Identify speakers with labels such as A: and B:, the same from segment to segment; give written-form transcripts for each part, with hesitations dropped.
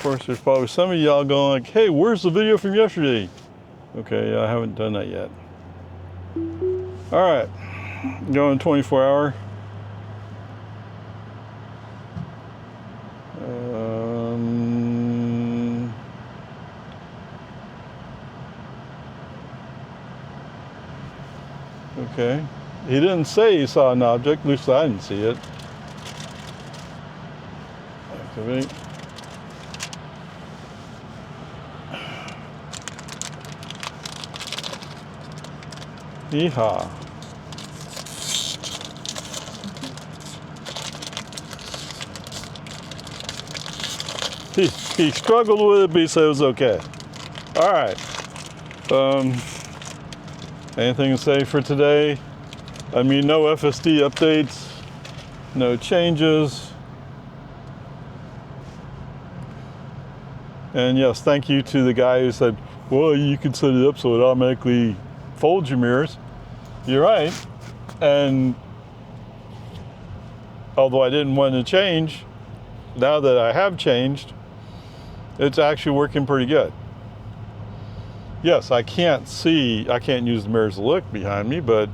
A: course, there's probably some of y'all going like, hey, where's the video from yesterday? Okay, I haven't done that yet. All right, going 24 hour. Okay, he didn't say he saw an object, at least I didn't see it. Activate. Yeehaw. He struggled with it, but he said it was okay. All right. Anything to say for today? I mean, no FSD updates, no changes. And yes, thank you to the guy who said, well, you can set it up so it automatically folds your mirrors. You're right. And although I didn't want to change, now that I have changed, it's actually working pretty good. Yes, I can't use the mirrors to look behind me, but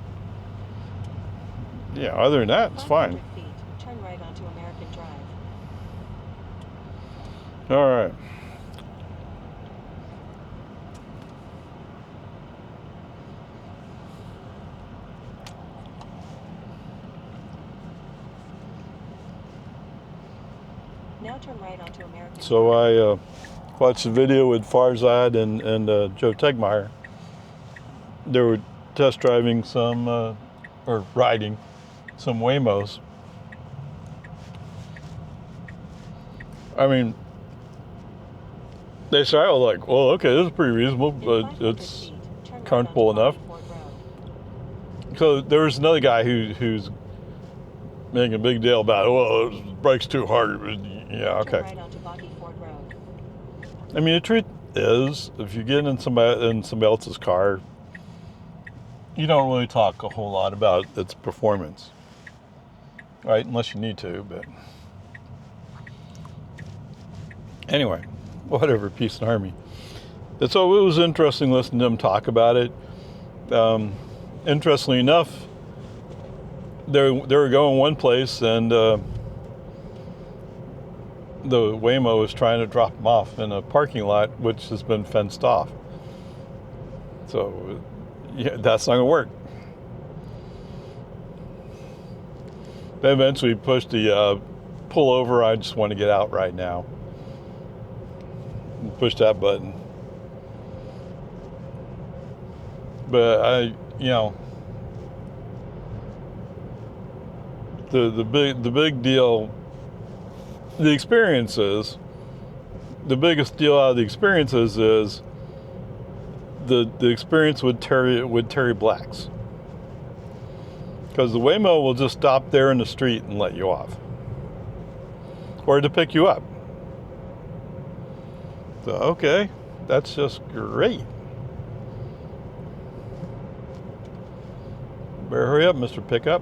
A: yeah, other than that, it's fine.
B: Feet, turn right onto American Drive.
A: All right.
B: Now turn right onto American
A: So I watched the video with Farzad and Joe Tegmeyer. They were test driving some, or riding some Waymos. I mean, they started like, well, okay, this is pretty reasonable, but it's comfortable enough. So there was another guy who's making a big deal about, well, it brakes too hard. Yeah, okay. I mean, the truth is, if you get in somebody else's car, you don't really talk a whole lot about its performance, right? Unless you need to, but anyway, whatever, peace and harmony. And so it was interesting listening to them talk about it. Interestingly enough, they were going one place, and the Waymo was trying to drop them off in a parking lot which has been fenced off. So yeah, that's not gonna work. They eventually pushed the pull over, I just want to get out right now. And push that button. But the big deal, the experiences, the biggest deal out of the experiences is the experience with Terry Blacks. Because the Waymo will just stop there in the street and let you off. Or to pick you up. So, okay, that's just great. Better hurry up, Mr. Pickup.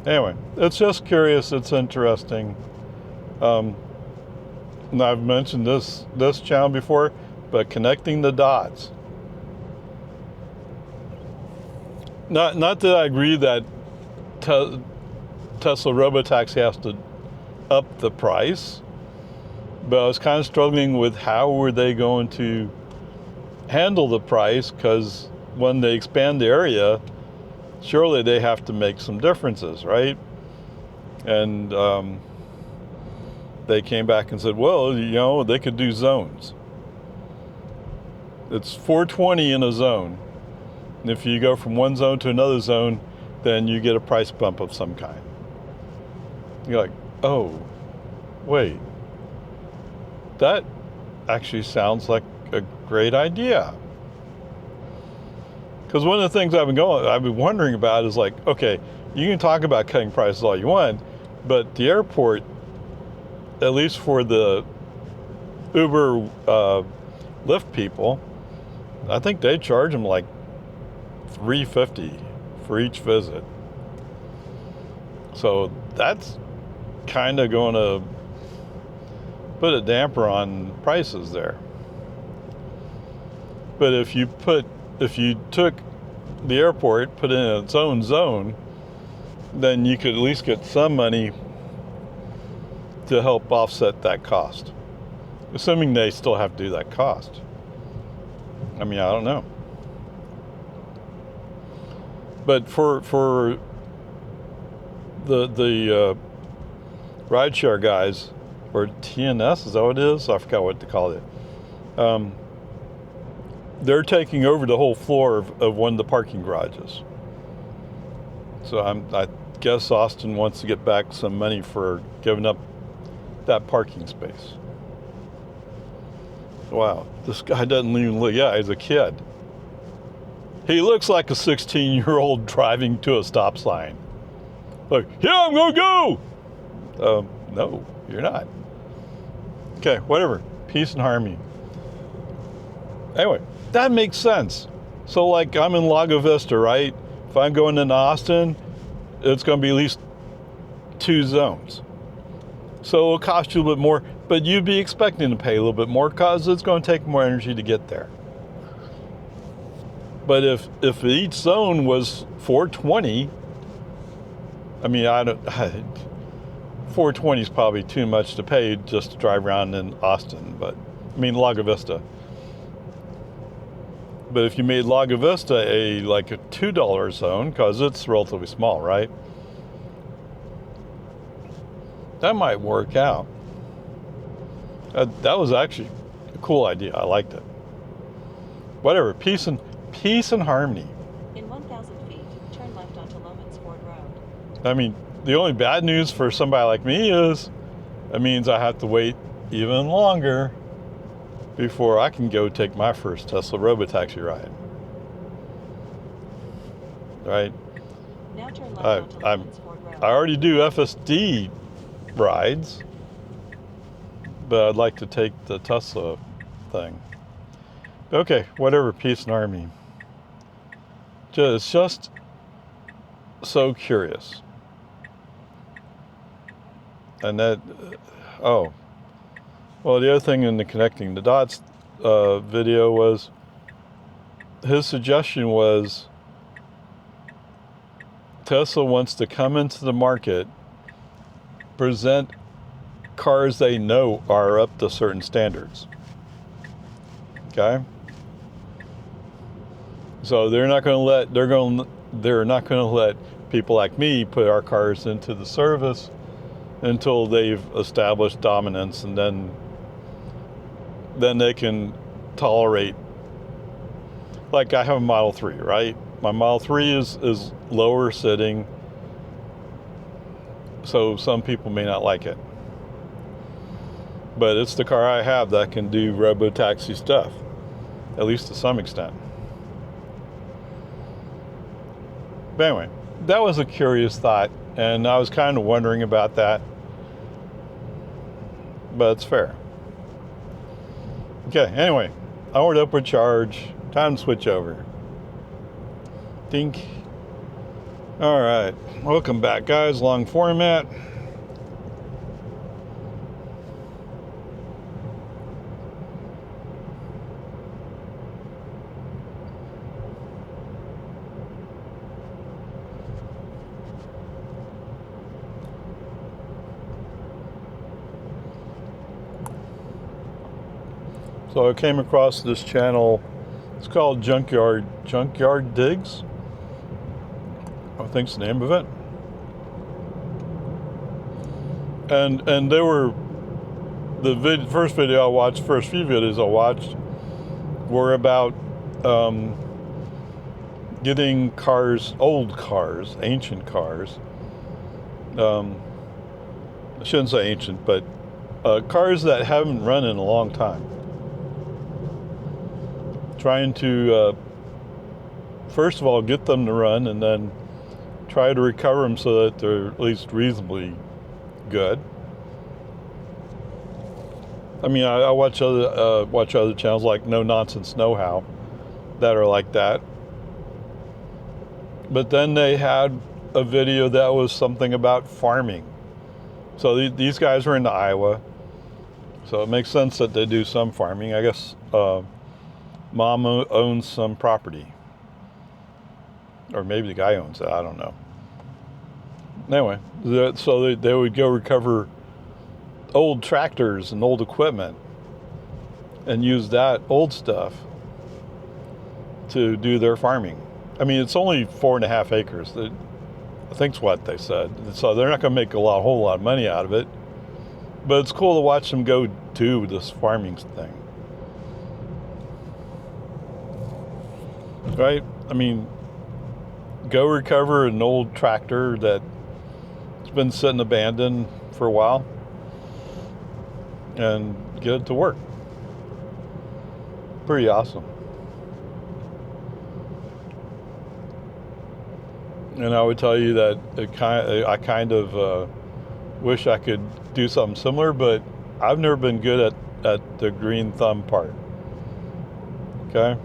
A: Anyway, it's just curious, it's interesting. And I've mentioned this channel before, but connecting the dots. Not that I agree that Tesla Robotaxi has to up the price, but I was kind of struggling with how were they going to handle the price, because when they expand the area, surely they have to make some differences, right? And they came back and said, well, they could do zones. It's 420 in a zone. And if you go from one zone to another zone, then you get a price bump of some kind. You're like, oh, wait. That actually sounds like a great idea. Because one of the things I've been wondering about is like, okay, you can talk about cutting prices all you want, but the airport, at least for the Uber Lyft people, I think they charge them like $350 for each visit. So that's kind of going to put a damper on prices there. But if you took the airport, put it in its own zone, then you could at least get some money to help offset that cost. Assuming they still have to do that cost. I mean, I don't know. But for the rideshare guys, or TNS, is that what it is? I forgot what to call it. They're taking over the whole floor of one of the parking garages. So I guess Austin wants to get back some money for giving up that parking space. Wow, this guy doesn't even look, yeah, he's a kid. He looks like a 16-year-old driving to a stop sign. Like, yeah, I'm gonna go! No, you're not. Okay, whatever, peace and harmony. Anyway, that makes sense. So like, I'm in Lago Vista, right? If I'm going into Austin, it's gonna be at least 2 zones. So it'll cost you a little bit more, but you'd be expecting to pay a little bit more because it's going to take more energy to get there. But if each zone was $420, I mean, 420 is probably too much to pay just to drive around in Austin, but I mean Lago Vista. But if you made Lago Vista like a $2 zone, because it's relatively small, right? That might work out. That was actually a cool idea. I liked it. Whatever, peace and harmony.
B: In 1,000 feet, turn left onto Lomansford Road.
A: I mean, the only bad news for somebody like me is it means I have to wait even longer before I can go take my first Tesla Robotaxi ride. Right?
B: Now turn left onto Lomansford Road.
A: I already do FSD rides, but I'd like to take the Tesla thing. Okay, whatever, peace and harmony. Just so curious. And that, well, the other thing in the connecting the dots video was, his suggestion was Tesla wants to come into the market, present cars they know are up to certain standards. Okay? So they're not going to let people like me put our cars into the service until they've established dominance, and then they can tolerate. Like, I have a Model 3, right? My Model 3 is lower sitting, so some people may not like it. But it's the car I have that can do Robotaxi stuff, at least to some extent. But anyway, that was a curious thought, and I was kind of wondering about that. But it's fair. Okay, anyway, onward, upward charge. Time to switch over. Dink. All right, welcome back, guys. Long format. So I came across this channel. It's called Junkyard Digs, I think's the name of it. And they were first few videos I watched were about getting cars, old cars, ancient cars. I shouldn't say ancient, but cars that haven't run in a long time. Trying to, first of all, get them to run, and then try to recover them so that they're at least reasonably good. I mean, I watch other channels like No Nonsense Know How that are like that. But then they had a video that was something about farming. So these guys were in Iowa, So it makes sense that they do some farming. I guess mom owns some property. Or maybe the guy owns it, I don't know. Anyway, so they would go recover old tractors and old equipment and use that old stuff to do their farming. I mean, it's only 4.5 acres. I think's what they said. So they're not going to make a whole lot of money out of it. But it's cool to watch them go do this farming thing. Right? I mean, go recover an old tractor that's been sitting abandoned for a while and get it to work. Pretty awesome. And I would tell you that I kind of wish I could do something similar, but I've never been good at the green thumb part. Okay?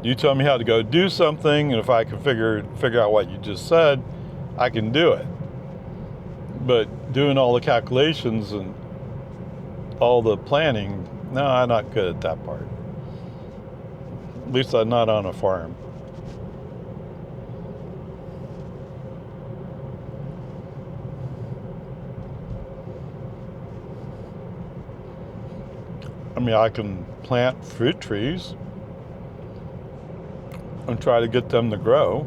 A: You tell me how to go do something, and if I can figure out what you just said, I can do it. But doing all the calculations and all the planning, no, I'm not good at that part. At least I'm not on a farm. I mean, I can plant fruit trees and try to get them to grow.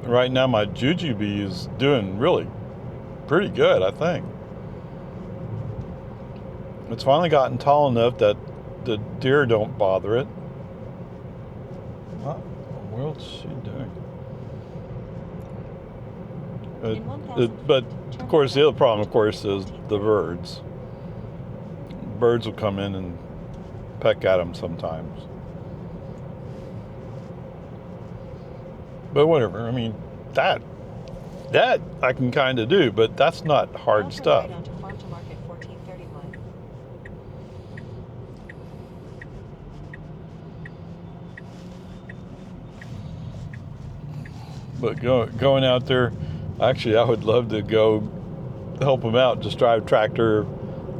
A: Right now my jujube is doing really pretty good, I think. It's finally gotten tall enough that the deer don't bother it. What in the world's she doing? But of course the other problem, of course, is the birds. Birds will come in and peck at them sometimes. But whatever, I mean, that I can kind of do, but that's not hard stuff.
B: Right onto Farm to Market 1431.
A: But going out there, actually, I would love to go help them out, just drive tractor,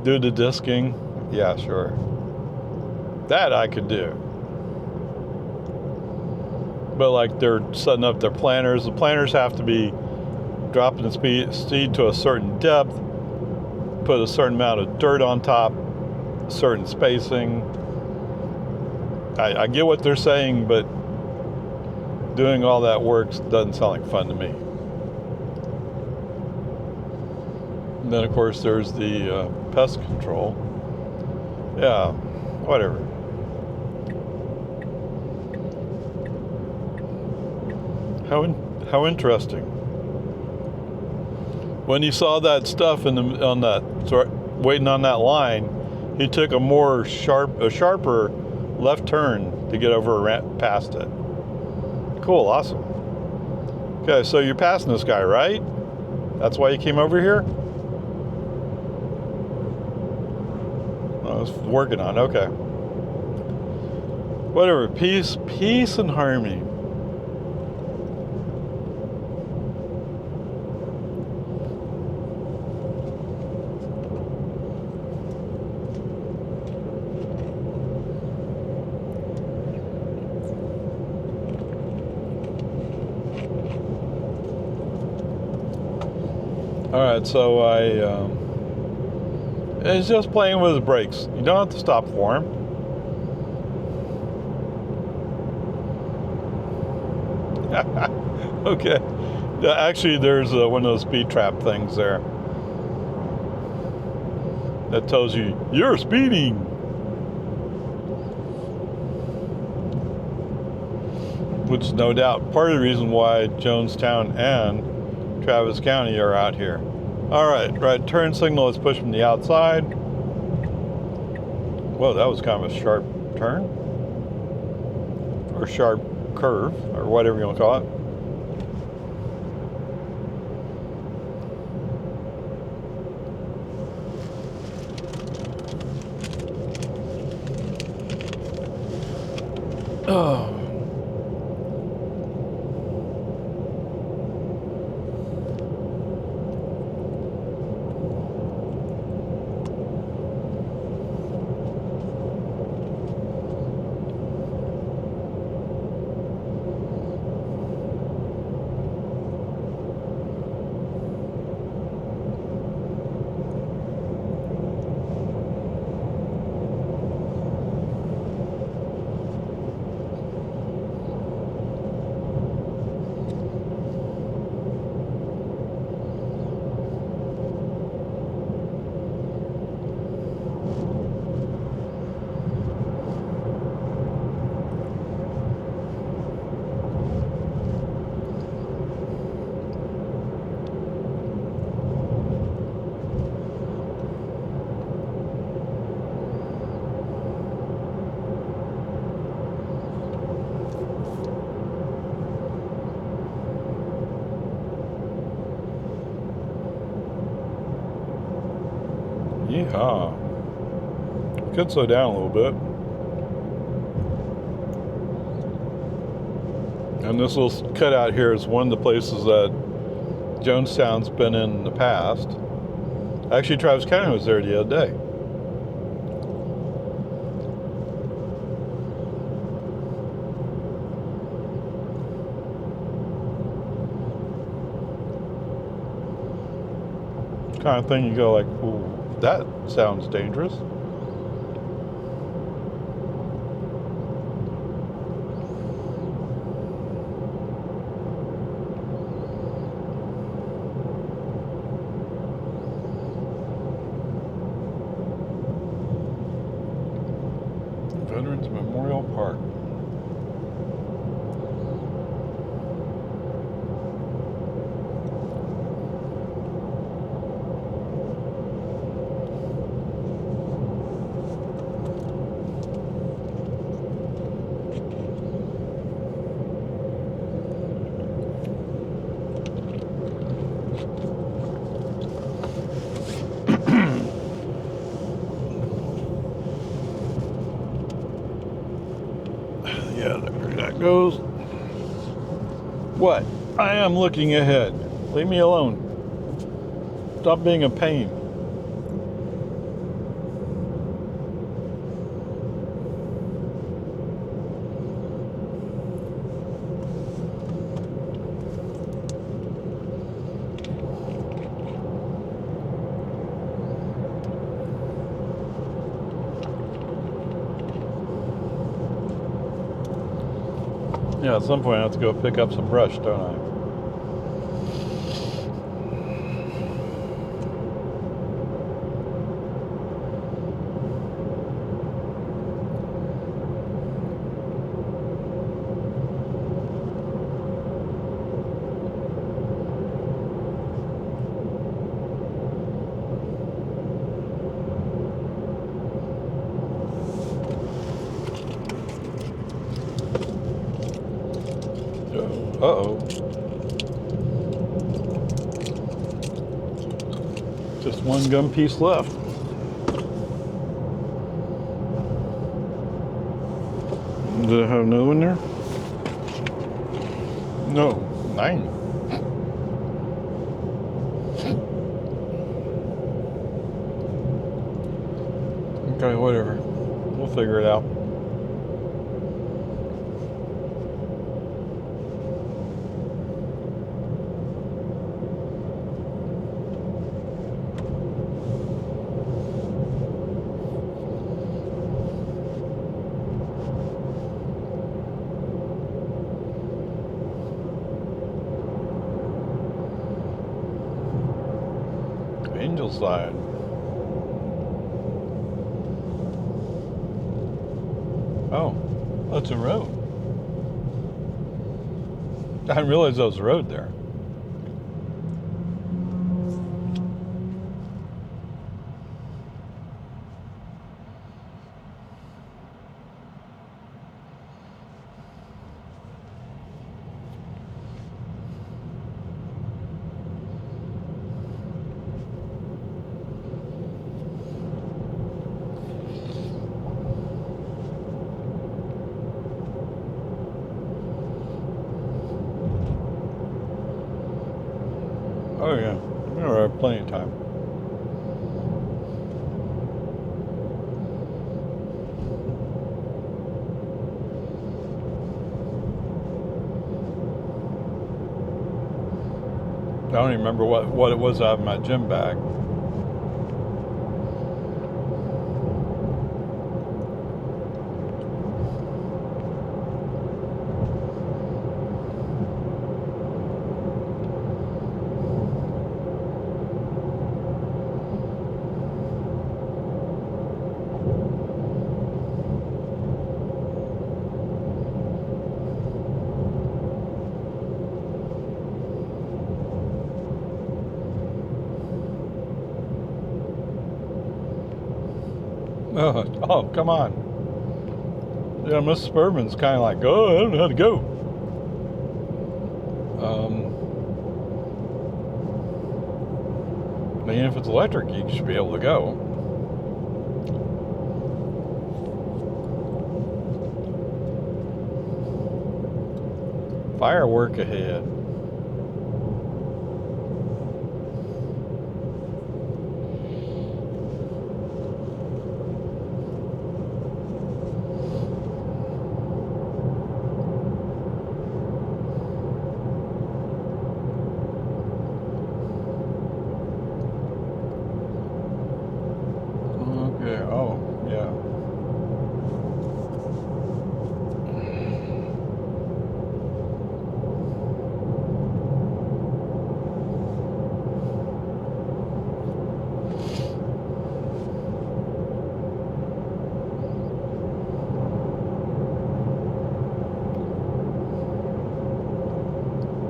A: do the disking. Yeah, sure. That I could do. But like they're setting up their planters. The planters have to be dropping the seed to a certain depth, put a certain amount of dirt on top, certain spacing. I get what they're saying, but doing all that work doesn't sound like fun to me. And then of course there's the pest control. Yeah, whatever. How interesting. When he saw that stuff waiting on that line, he took a sharper left turn to get over past it. Cool, awesome. Okay, so you're passing this guy, right? That's why you came over here? I was working on it, okay. Whatever, peace and harmony. Alright, so he's just playing with his brakes. You don't have to stop for him. Okay. Actually, there's one of those speed trap things there that tells you, you're speeding. Which is no doubt part of the reason why Jonestown and Travis County are out here. Alright, right turn signal is pushed from the outside. Whoa, that was kind of a sharp turn. Or sharp curve, or whatever you want to call it. Oh. Yeehaw. Could slow down a little bit. And this little cutout here is one of the places that Jonestown's been in the past. Actually, Travis County was there the other day. Kind of thing you go like, ooh, that sounds dangerous. Veterans Memorial Park. Yeah, there that goes. What? I am looking ahead. Leave me alone. Stop being a pain. Yeah, at some point I have to go pick up some brush, don't I? Uh-oh. Just one gum piece left. Did I have another one there? No, 9. Okay, whatever. We'll figure it out. Angel Side. Oh, that's a road. I didn't realize there was a road there. Oh yeah, we have plenty of time. I don't even remember what it was out of my gym bag. Oh, come on. Yeah, Miss Suburban's kind of like, oh, I don't know how to go. Even if it's electric, you should be able to go. Firework ahead. Okay, oh, yeah.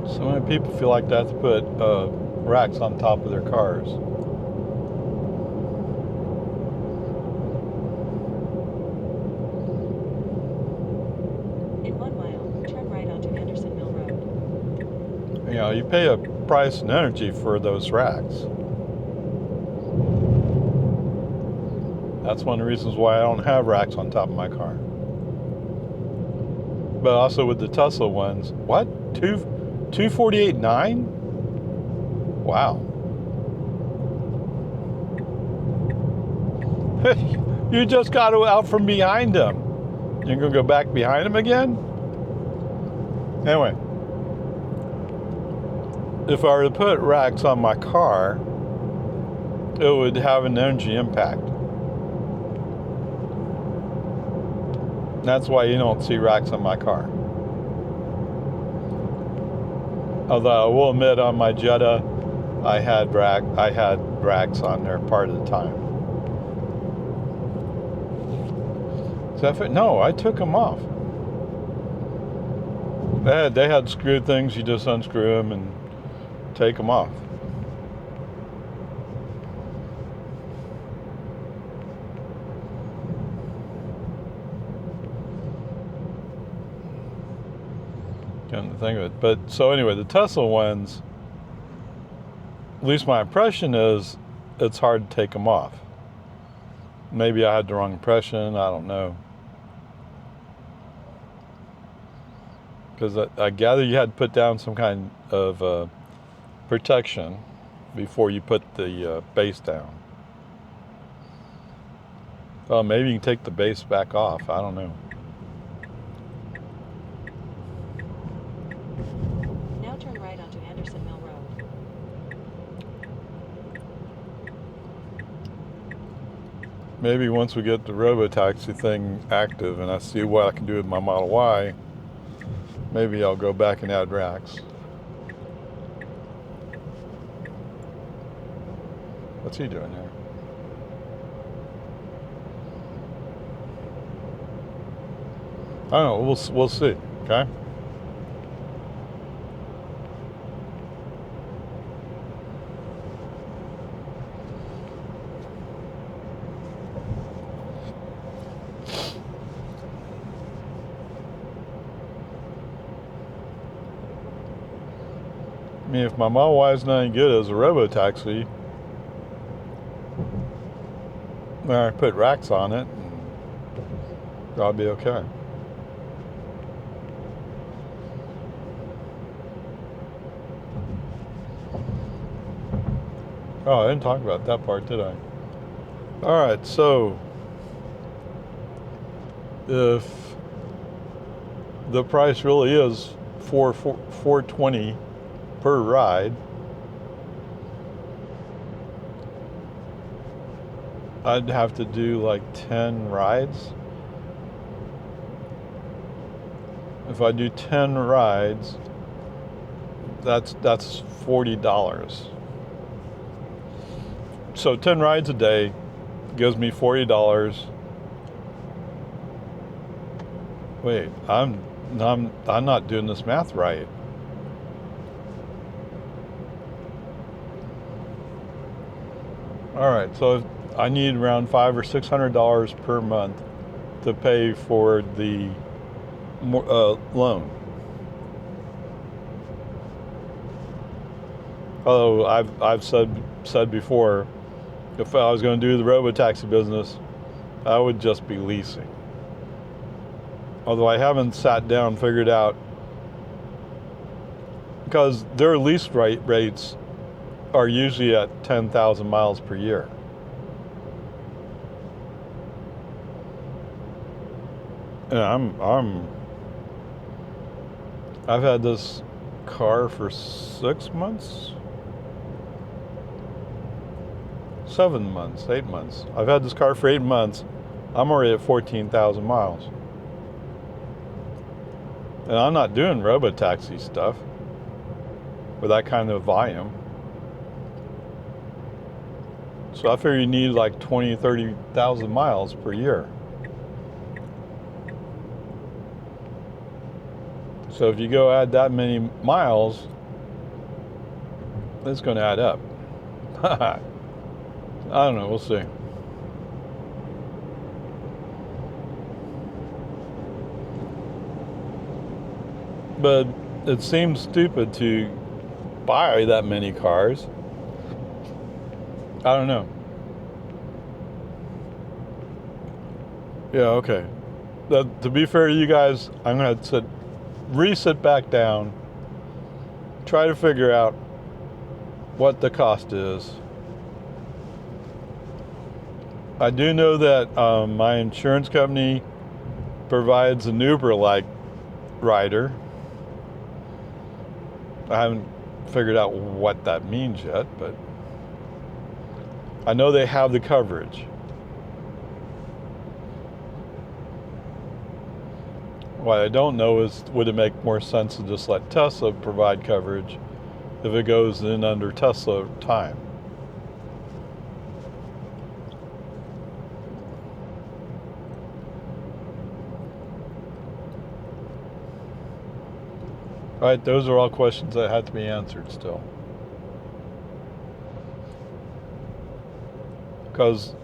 A: So many people feel like they have to put racks on top of their cars.
B: In 1 mile, turn right onto Andersonville Road.
A: You know, you pay a price and energy for those racks. That's one of the reasons why I don't have racks on top of my car. But also with the Tesla ones, what? 248.9? Wow. You just got out from behind him. You're gonna go back behind him again? Anyway, if I were to put racks on my car, it would have an energy impact. That's why you don't see racks on my car. Although I will admit, on my Jetta, I had racks on there part of the time. No, I took them off. They had screw things. You just unscrew them and take them off. Come to think of it. But so anyway, the Tesla ones, at least my impression is, it's hard to take them off. Maybe I had the wrong impression. I don't know. Because I gather you had to put down some kind of protection before you put the base down. Well, maybe you can take the base back off. I don't know.
B: Now turn right onto Andersonville Road.
A: Maybe once we get the Robotaxi thing active and I see what I can do with my Model Y, maybe I'll go back and add racks. What's he doing here? I don't know. We'll see. Okay. I mean, if my Model Y is not any good as a Robotaxi, then I put racks on it, and I'll be okay. Oh, I didn't talk about that part, did I? All right, so if the price really is $420 per ride, I'd have to do like 10 rides. If I do 10 rides, that's $40. So 10 rides a day gives me $40. Wait, I'm not doing this math right. All right, so I need around $500 or $600 per month to pay for the loan. Although I've said before, if I was going to do the Robotaxi business, I would just be leasing. Although I haven't sat down and figured out because their lease rates are usually at 10,000 miles per year. And I've had this car for 6 months, 7 months, 8 months. I've had this car for 8 months. I'm already at 14,000 miles. And I'm not doing Robotaxi stuff with that kind of volume. So I figure you need like 20, 30,000 miles per year. So if you go add that many miles, it's going to add up. I don't know, we'll see. But it seems stupid to buy that many cars. I don't know. Yeah, okay. To be fair to you guys, I'm going to sit back down, try to figure out what the cost is. I do know that my insurance company provides an Uber-like rider. I haven't figured out what that means yet, but I know they have the coverage. What I don't know is, would it make more sense to just let Tesla provide coverage if it goes in under Tesla time? Right, those are all questions that have to be answered still. Because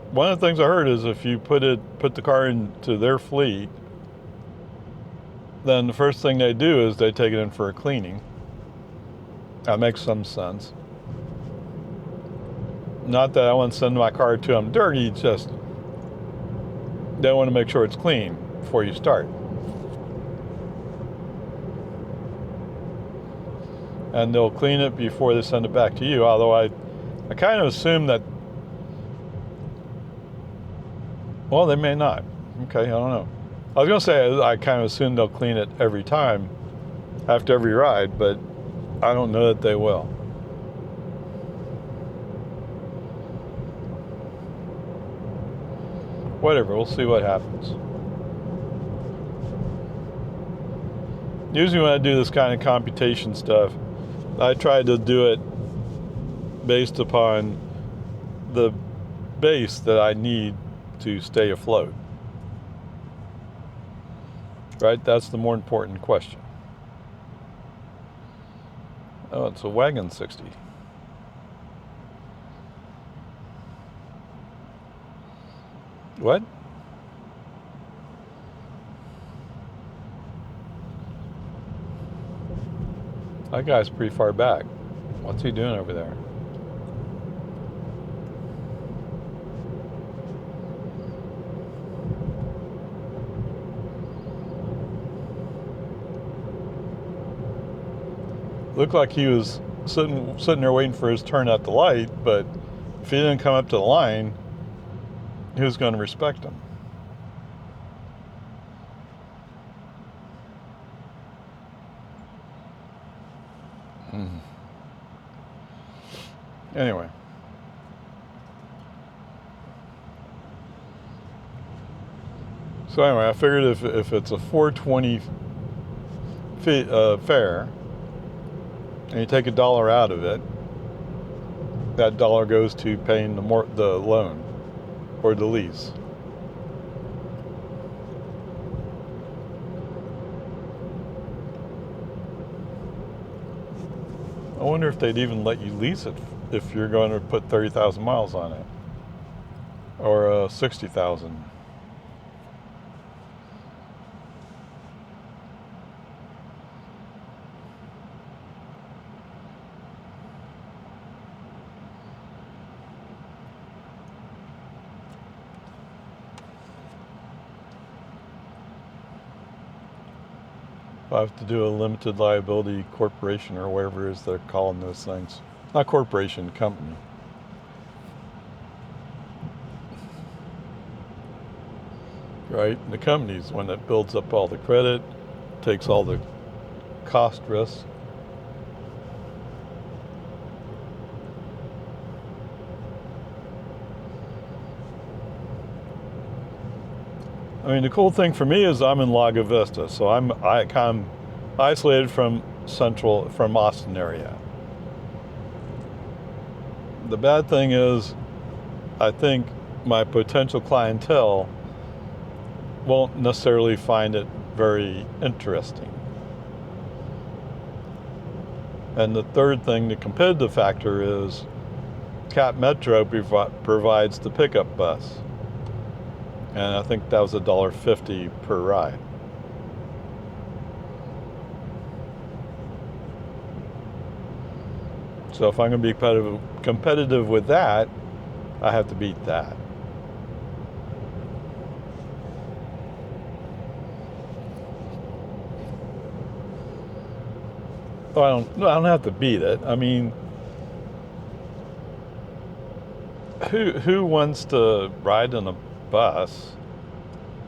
A: one of the things I heard is if you put the car into their fleet, then the first thing they do is they take it in for a cleaning. That makes some sense. Not that I want to send my car to them dirty, just they want to make sure it's clean before you start. And they'll clean it before they send it back to you, although I kind of assume that, well, they may not. Okay, I don't know. I was going to say I kind of assume they'll clean it every time, after every ride, but I don't know that they will. Whatever, we'll see what happens. Usually when I do this kind of computation stuff, I try to do it based upon the base that I need to stay afloat. Right? That's the more important question. Oh, it's a wagon 60. What? That guy's pretty far back. What's he doing over there? Looked like he was sitting there waiting for his turn at the light, but if he didn't come up to the line, he was going to respect him. Anyway. So anyway, I figured if it's a $4.20 fare, and you take $1 out of it, that dollar goes to paying the loan or the lease. I wonder if they'd even let you lease it if you're going to put 30,000 miles on it, or 60,000. I have to do a limited liability corporation or whatever it is they're calling those things. Not corporation, company. Right? And the company's the one that builds up all the credit, takes all the cost risks. I mean, the cool thing for me is I'm in Lago Vista, so I'm isolated from Austin area. The bad thing is, I think my potential clientele won't necessarily find it very interesting. And the third thing, the competitive factor, is Cap Metro provides the pickup bus. And I think that was $1.50 per ride. So if I'm going to be competitive with that, I have to beat that. Well, I don't have to beat it. I mean, who wants to ride in a bus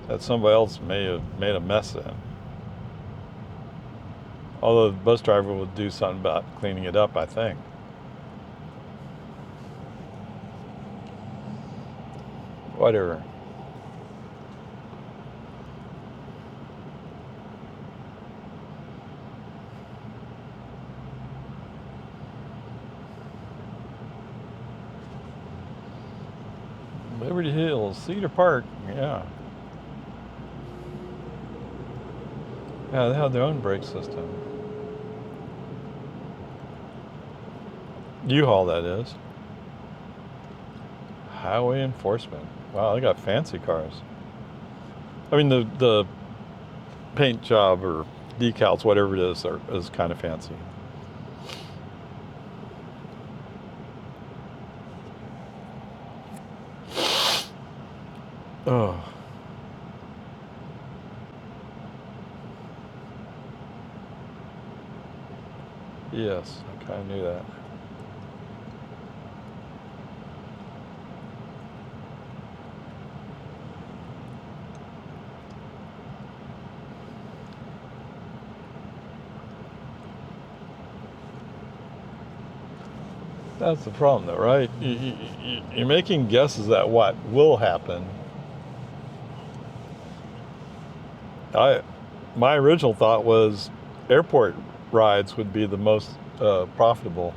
A: that somebody else may have made a mess in? Although the bus driver will do something about cleaning it up, I think. Whatever. Liberty Hills, Cedar Park, yeah. Yeah, they have their own brake system. U-Haul, that is. Highway enforcement. Wow, they got fancy cars. I mean, the paint job or decals, whatever it is kind of fancy. Oh. Yes, I kind of knew that. That's the problem, though, right? You're making guesses at what will happen. My original thought was airport rides would be the most profitable.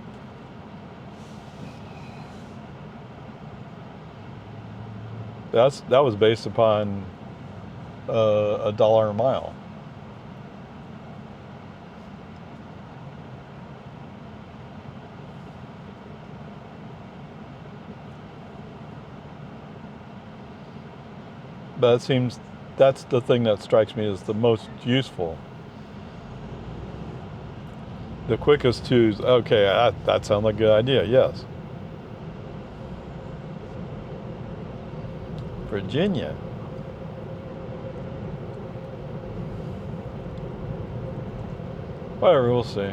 A: That was based upon $1 a mile. But it seems that's the thing that strikes me as the most useful. The quickest to, okay, that sounds like a good idea, yes. Virginia. Whatever, we'll see.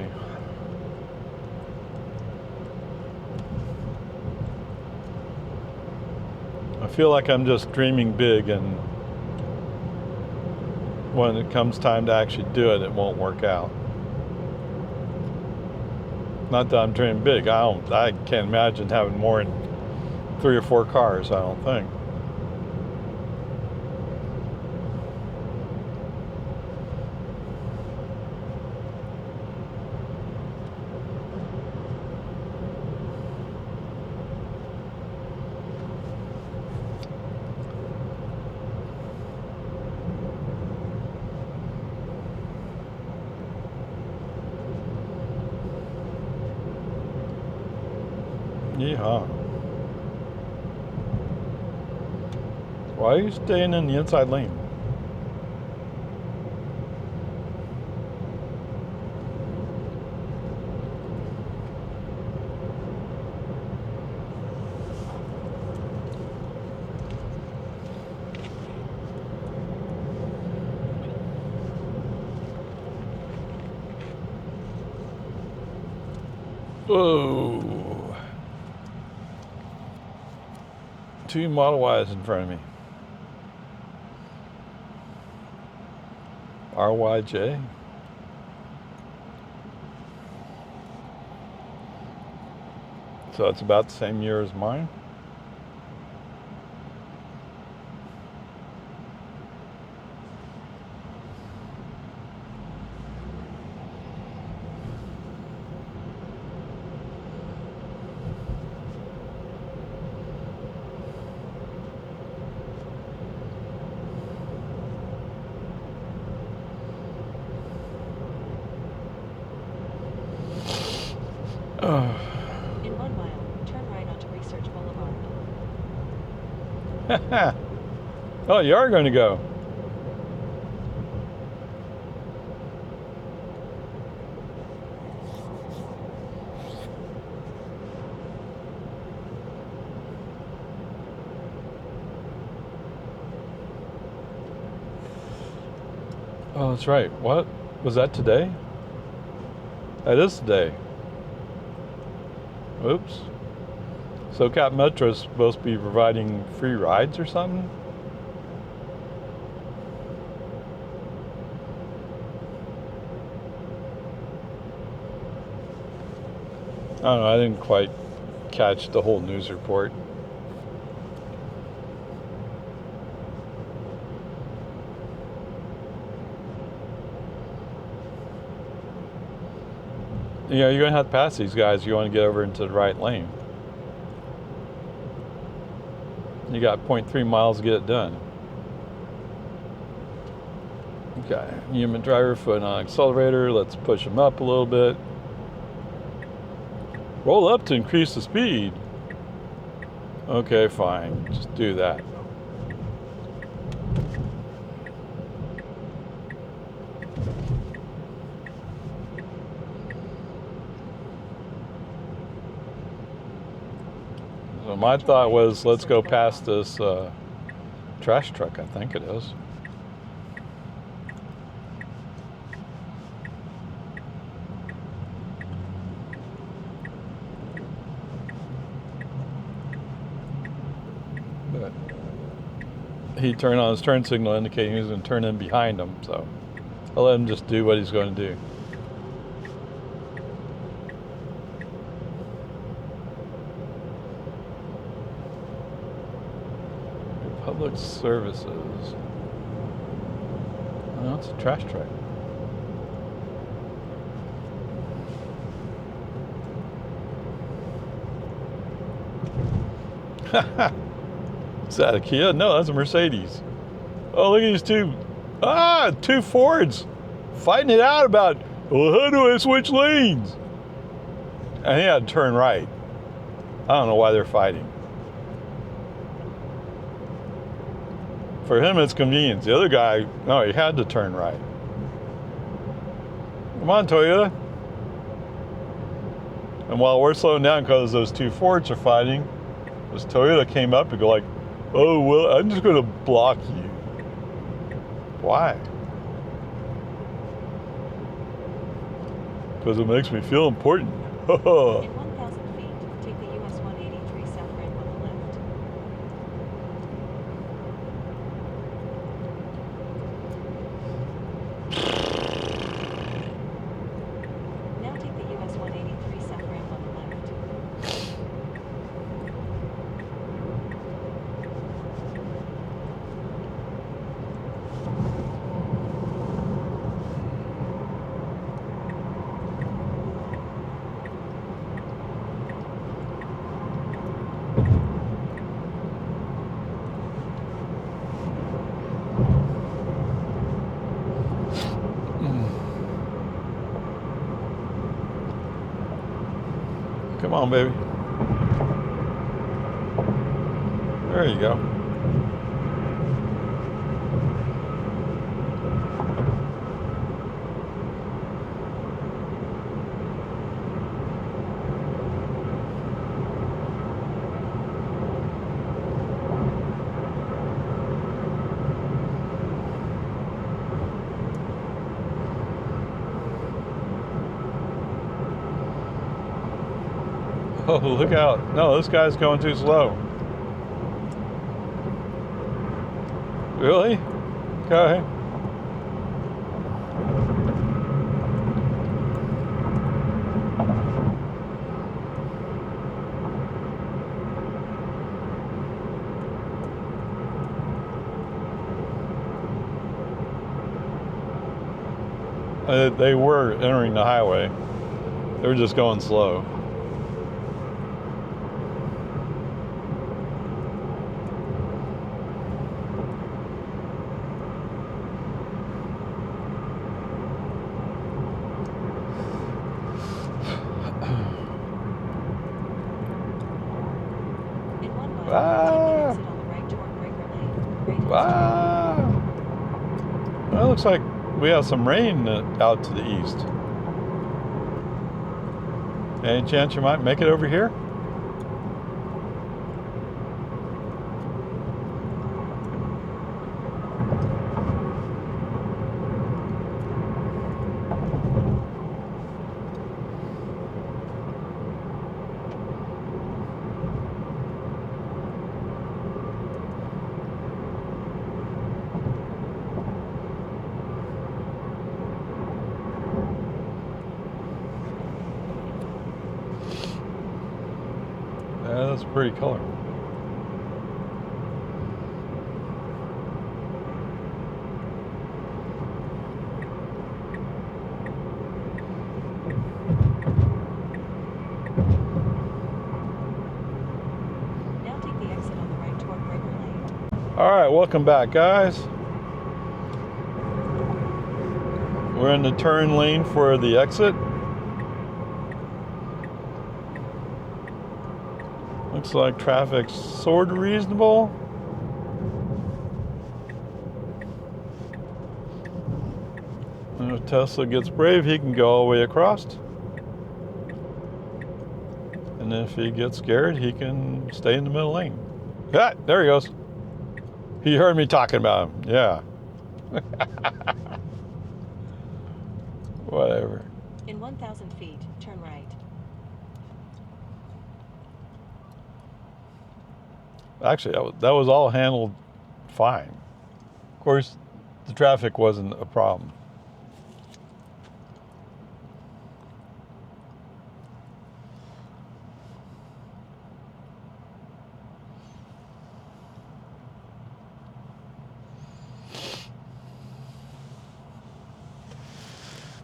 A: I feel like I'm just dreaming big, and when it comes time to actually do it, it won't work out. Not that I'm dreaming big. I can't imagine having more than 3 or 4 cars, I don't think. Yeehaw. Why are you staying in the inside lane? Whoa. 2 Model Ys in front of me. RYJ. So it's about the same year as mine.
B: In 1 mile, turn right onto Research Boulevard.
A: Oh, you are going to go. Oh, that's right. What? Was that today? That is today. Oops. SoCap Metro is supposed to be providing free rides or something? I don't know, I didn't quite catch the whole news report. You know, you're going to have to pass these guys if you want to get over into the right lane. You got 0.3 miles to get it done. Okay, human driver foot on accelerator. Let's push him up a little bit. Roll up to increase the speed. Okay, fine. Just do that. So my thought was, let's go past this trash truck, I think it is. But he turned on his turn signal indicating he was going to turn in behind him, so I'll let him just do what he's going to do. Public services. Oh, it's a trash truck. Is that a Kia? No, that's a Mercedes. Oh, look at these two Fords fighting it out about, well, how do I switch lanes? And he had to turn right. I don't know why they're fighting. For him, it's convenience. The other guy, no, he had to turn right. Come on, Toyota. And while we're slowing down because those two Fords are fighting, this Toyota came up and go like, oh, well, I'm just going to block you. Why? Because it makes me feel important.
B: In 1,000 feet, take the US 183 south ramp on the left. Now take the US 183 south ramp on the left.
A: Come on, baby. There you go. Oh, look out. No, this guy's going too slow. Really? Okay. They were entering the highway. They were just going slow. Well, it looks like we have some rain out to the east. Any chance you might make it over here? Yeah, that's a pretty color.
B: Now take the exit on the right toward Breaker Lane.
A: All right, welcome back, guys. We're in the turn lane for the exit. Looks like traffic's sort of reasonable. And if Tesla gets brave, he can go all the way across. And if he gets scared, he can stay in the middle lane. Yeah, there he goes. He heard me talking about him. Yeah. Whatever.
B: In 1,000 feet, turn right.
A: Actually, that was all handled fine. Of course, the traffic wasn't a problem.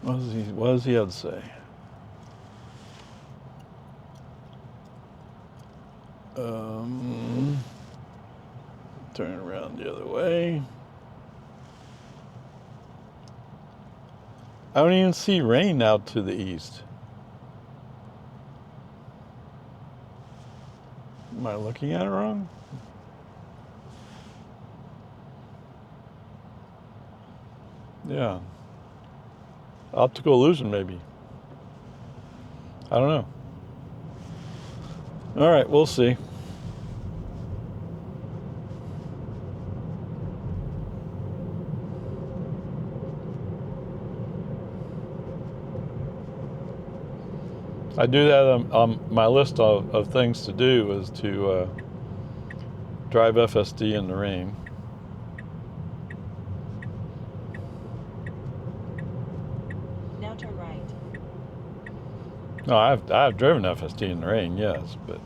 A: What does he have to say? Turn around the other way. I don't even see rain out to the east. Am I looking at it wrong? Yeah. Optical illusion, maybe. I don't know. All right, we'll see. I do that on my list of things to do is to drive FSD in the rain.
B: Now turn right.
A: No, I've driven FSD in the rain, yes, but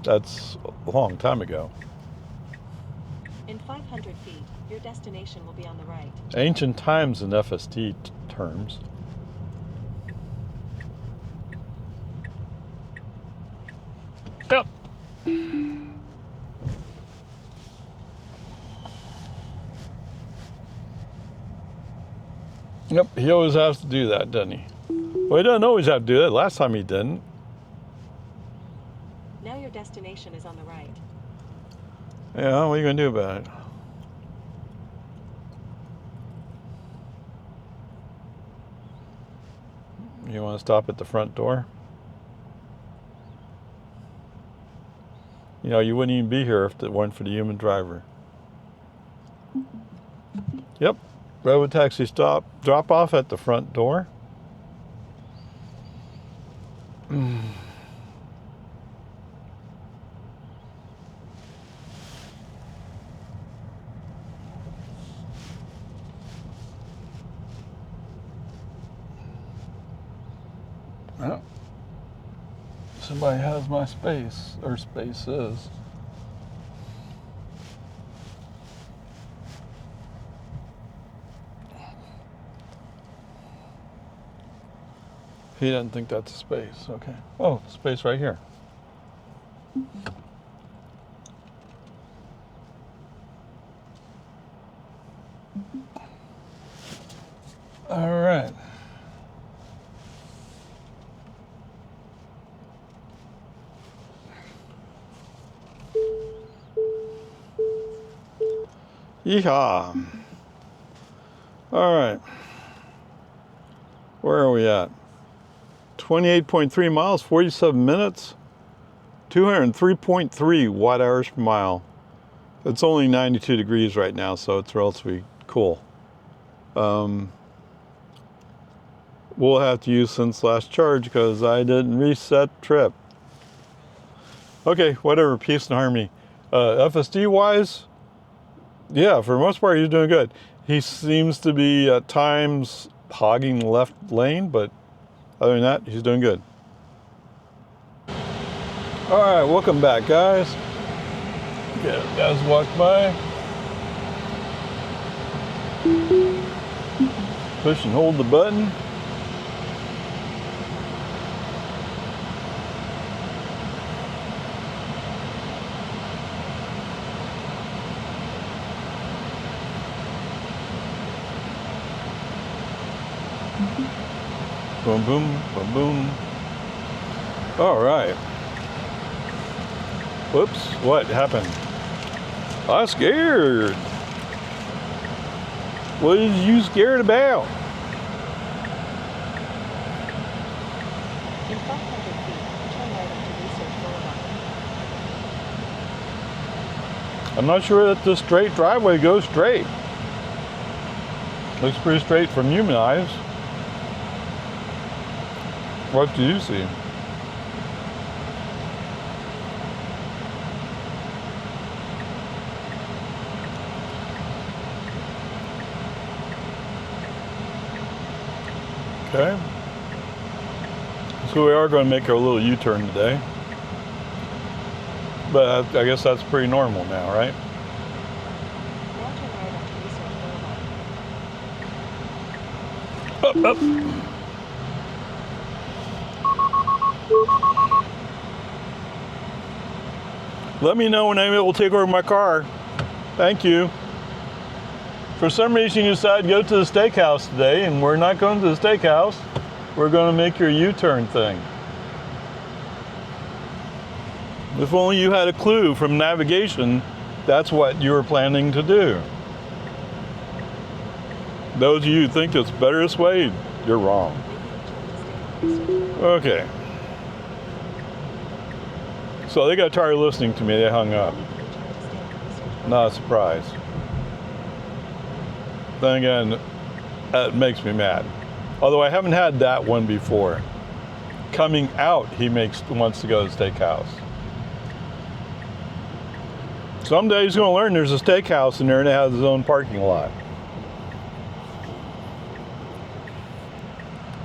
A: that's a long time ago.
B: In 500 feet, your destination will be on the right.
A: Ancient times in FSD terms. Yep. Yep, he always has to do that, doesn't he? Well, he doesn't always have to do that. Last time he didn't.
B: Now your destination is on the right.
A: Yeah, what are you going to do about it? You want to stop at the front door? You know, you wouldn't even be here if it weren't for the human driver. Yep. Robotaxi stop, drop off at the front door. Oh. Somebody has my space, or spaces. He doesn't think that's a space. Okay. Oh, space right here. All right. Yeehaw. All right. Where are we at? 28.3 miles, 47 minutes, 203.3 watt hours per mile. It's only 92 degrees right now, so it's relatively cool. We'll have to use since last charge because I didn't reset trip. Okay, whatever, peace and harmony. FSD wise, yeah, for the most part, he's doing good. He seems to be at times hogging the left lane, but other than that, he's doing good. All right, welcome back, guys. Okay, guys walk by. Push and hold the button. Boom, boom, boom, boom. All right. Whoops, what happened? I'm scared. What are you scared about?
B: In 500 feet, turn right onto Research Boulevard.
A: I'm not sure that this straight driveway goes straight. Looks pretty straight from human eyes. What do you see? Okay. So we are going to make our little U-turn today. But I guess that's pretty normal now, right?
B: Now turn right onto Research Boulevard.
A: Up, up. Let me know when I'm able to take over my car. Thank you. For some reason you decided to go to the steakhouse today, and we're not going to the steakhouse. We're going to make your U-turn thing. If only you had a clue from navigation, that's what you were planning to do. Those of you who think it's better this way, you're wrong. Okay. So they got tired of listening to me, they hung up. Not a surprise. Then again, that makes me mad. Although I haven't had that one before. Coming out, he wants to go to the steakhouse. Someday he's going to learn there's a steakhouse in there and it has its own parking lot.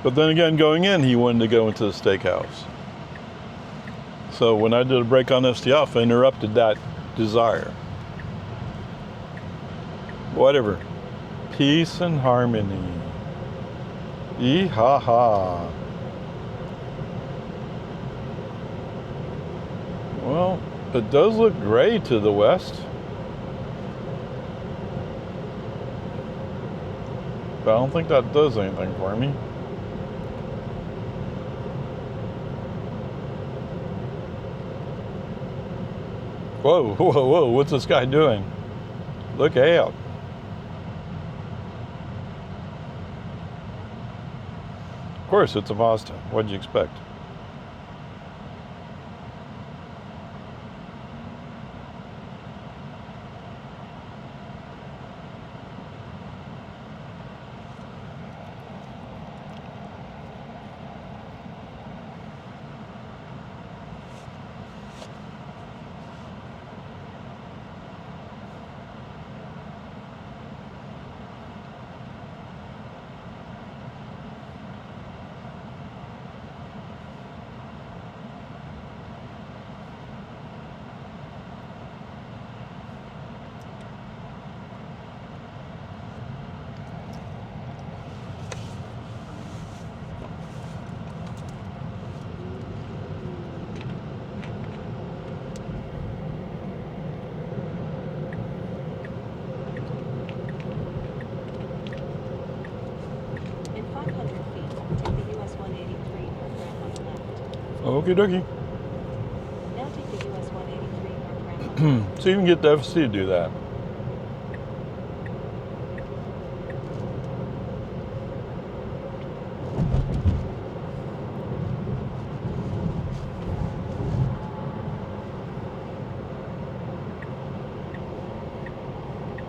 A: But then again, going in, he wanted to go into the steakhouse. So when I did a break on STF, I interrupted that desire. Whatever. Peace and harmony. Yee-ha-ha. Well, it does look gray to the west. But I don't think that does anything for me. Whoa, whoa, whoa, what's this guy doing? Look out. Of course, it's a Mazda. What'd you expect? Okie dokie.
B: Now take the US 183 north ramp.
A: So you can get the FSD to do that.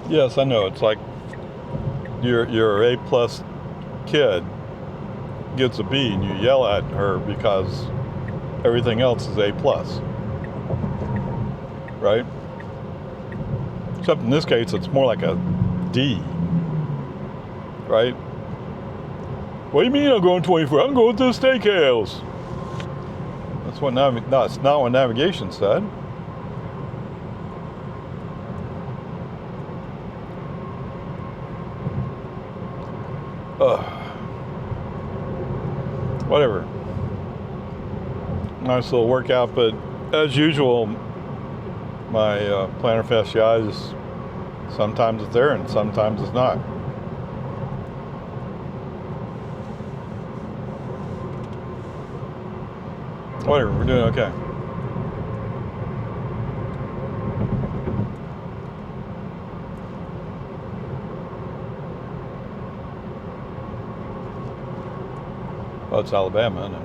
A: Yes, I know. It's like your A plus kid gets a B and you yell at her because everything else is A plus, right? Except in this case, it's more like a D, right? What do you mean I'm going 24? I'm going to the steakhouse. That's what it's not what navigation said. Whatever. Nice little workout, but as usual, my plantar fasciitis, sometimes it's there and sometimes it's not. Whatever, we're doing okay. Well, it's Alabama, isn't it?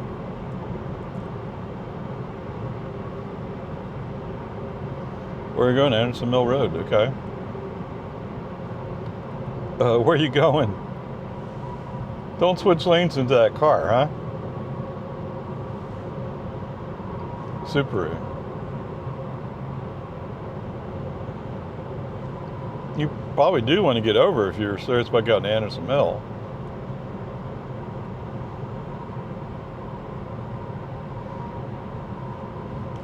A: Where are you going? Anderson Mill Road, okay. Where are you going? Don't switch lanes into that car, huh? Subaru. You probably do want to get over if you're serious about going to Anderson Mill.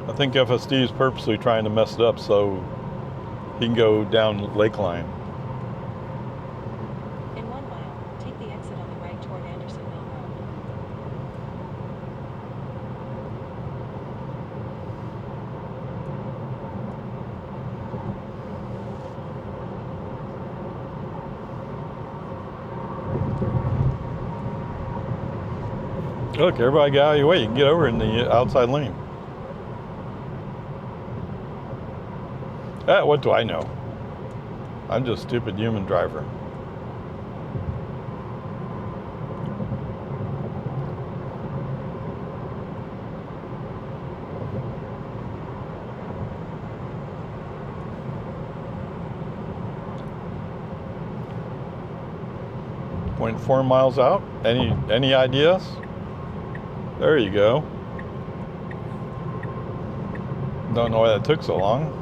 A: I think FSD is purposely trying to mess it up so he can go down Lakeline.
B: In 1 mile, take the exit on the right toward Anderson Mill Road.
A: Look, everybody got out of your way. You can get over in the outside lane. What do I know? I'm just a stupid human driver. .4 miles out. Any ideas? There you go. Don't know why that took so long.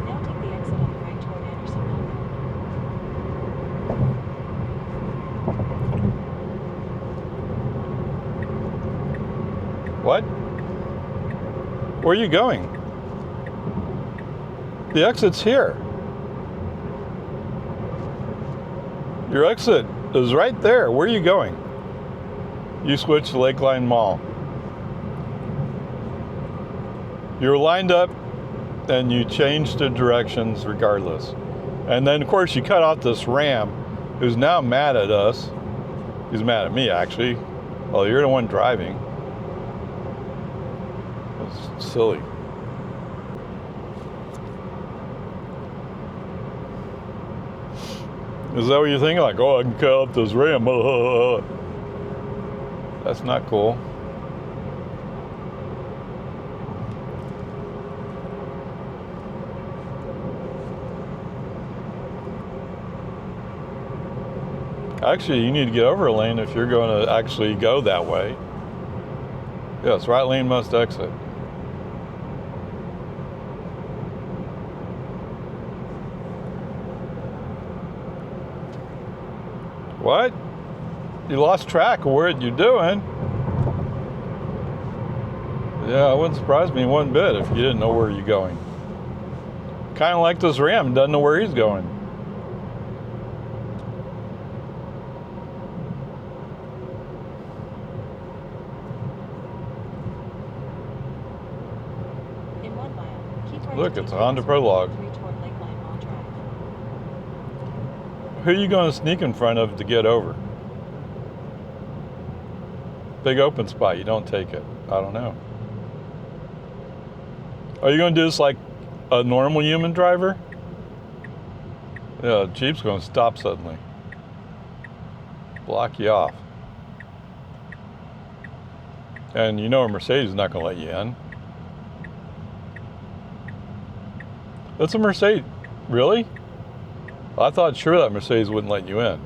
B: Now take the exit on the right toward Anderson Mill
A: What? Where are you going? The exit's here. Your exit is right there. Where are you going? You switched to Lakeline Mall. You're lined up and you changed the directions regardless. And then of course you cut off this ram who's now mad at us. He's mad at me actually. Well, you're the one driving. It's silly. Is that what you're thinking? Like, oh, I can cut off this ram. That's not cool. Actually, you need to get over a lane if you're going to actually go that way. Yes, right lane must exit. What? You lost track of what you're doing. Yeah, it wouldn't surprise me one bit if you didn't know where you're going. Kind of like this ram, doesn't know where he's going.
B: In 1 mile, keep right.
A: Look, it's a Honda Prologue.
B: Toward Lakeline Mall Drive.
A: Who are you going to sneak in front of to get over? Big open spot, you don't take it. I don't know. Are you going to do this like a normal human driver? Yeah, Jeep's going to stop suddenly. Block you off. And you know a Mercedes is not going to let you in. That's a Mercedes. Really? I thought sure that Mercedes wouldn't let you in.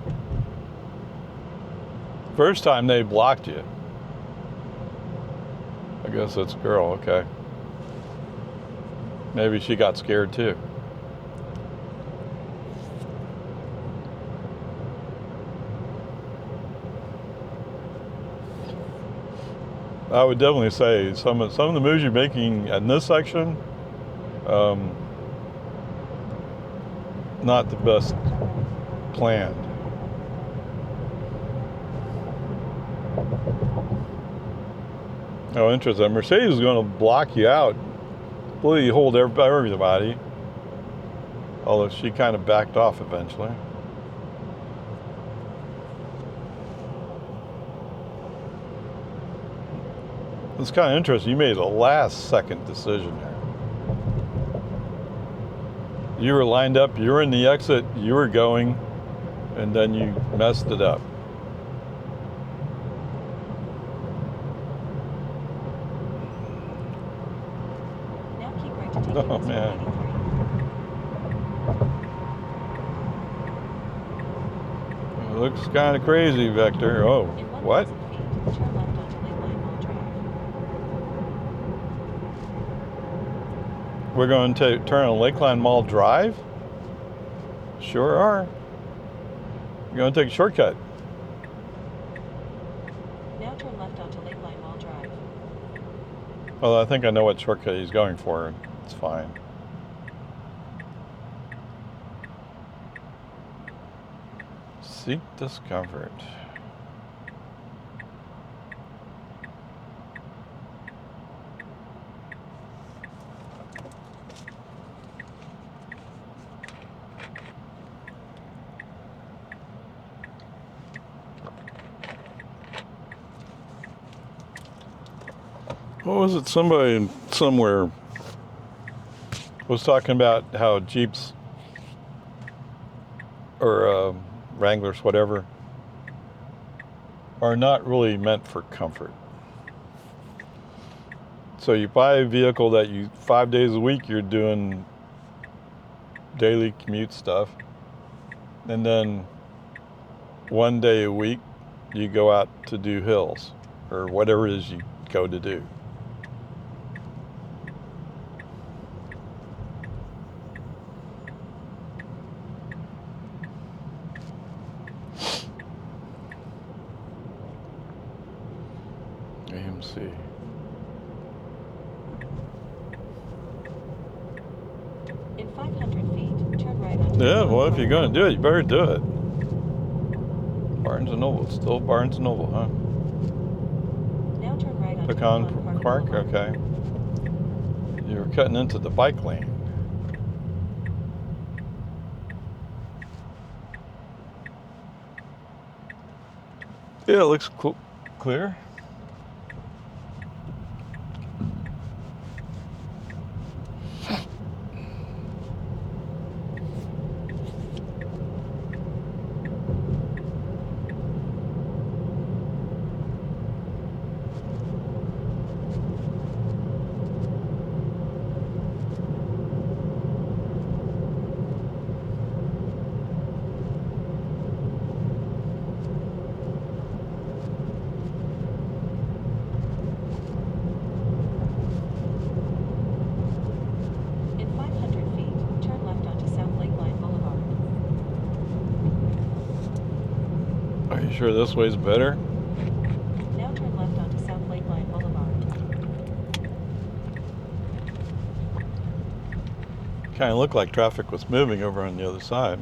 A: First time they blocked you. I guess that's a girl, okay. Maybe she got scared too. I would definitely say some of the moves you're making in this section, not the best planned. Oh, interesting. Mercedes is going to block you out. Will you hold everybody? Although she kind of backed off eventually. It's kind of interesting. You made a last second decision there. You were lined up, you were in the exit, you were going, and then you messed it up.
B: Now keep right to take US 183.
A: Man. It looks kind of crazy, Vector. Oh,
B: In 1,000
A: what?
B: feet, turn left onto Lakeline Mall Drive.
A: We're going to turn on Lakeline Mall Drive? Sure are. You're going to take a shortcut.
B: Now turn left onto Lakeline Mall Drive.
A: Well, I think I know what shortcut he's going for. It's fine. Seek discomfort. What was it? Somebody somewhere was talking about how Jeeps or Wranglers, whatever, are not really meant for comfort. So you buy a vehicle that 5 days a week you're doing daily commute stuff, and then 1 day a week you go out to do hills or whatever it is you go to do. AMC.
B: In 500 feet, turn right onto
A: Yeah,
B: Lakeline
A: well, if you're going to do it, you better do it. Barnes & Noble, still Barnes & Noble, huh?
B: Now turn right onto
A: Pecan
B: Lakeline
A: Park,
B: Boulevard.
A: okay. You're cutting into the bike lane. Yeah, it looks clear.
B: In 500 feet, turn left onto South Lakeline Boulevard.
A: Are you sure this way's better?
B: Now turn left onto South Lakeline Boulevard.
A: Kind of looked like traffic was moving over on the other side.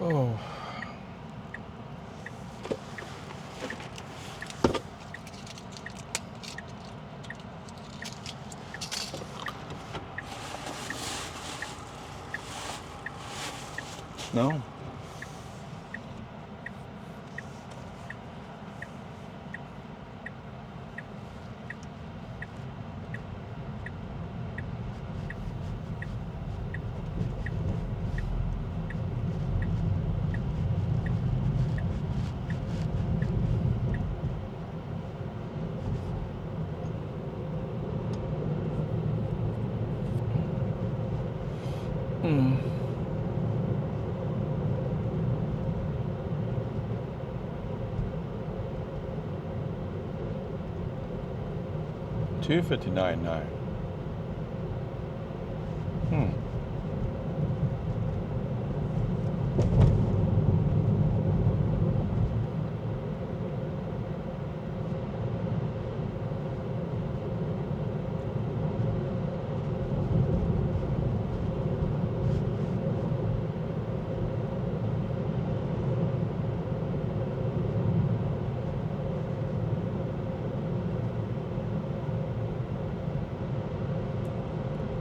A: Oh. No. Hmm. $259.9. Hmm.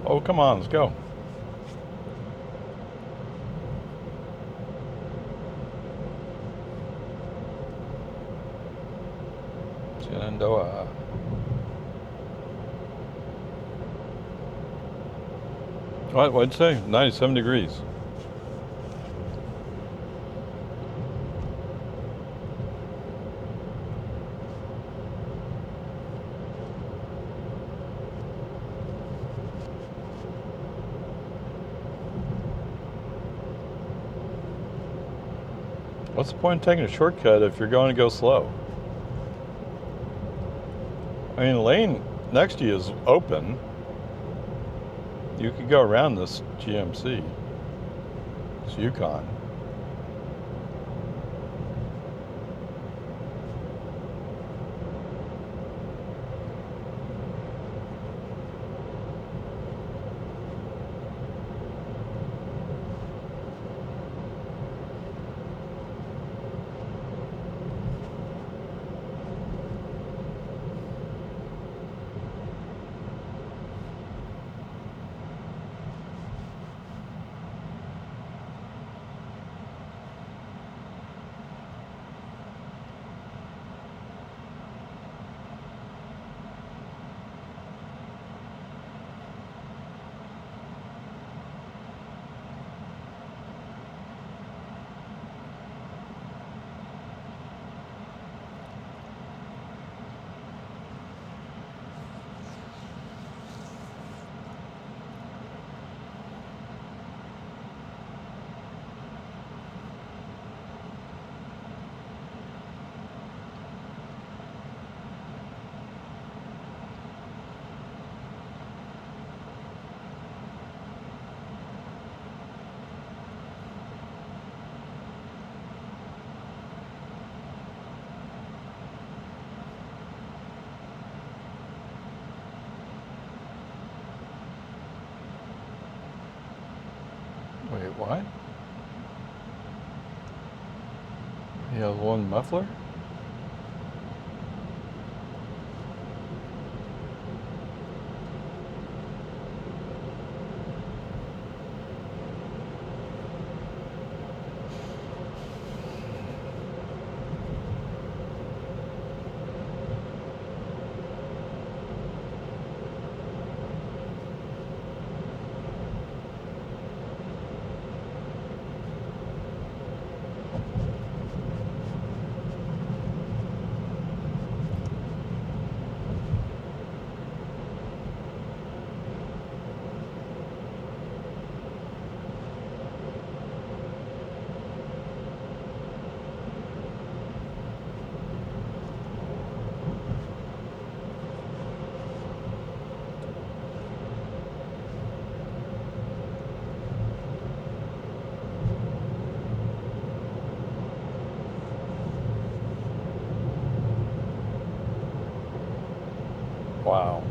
A: Oh, come on, let's go. Shenandoah. What'd you say? 97 degrees. What's the point of taking a shortcut if you're going to go slow? I mean, the lane next to you is open. You could go around this GMC. It's Yukon. Wait, what? He has one muffler? Wow.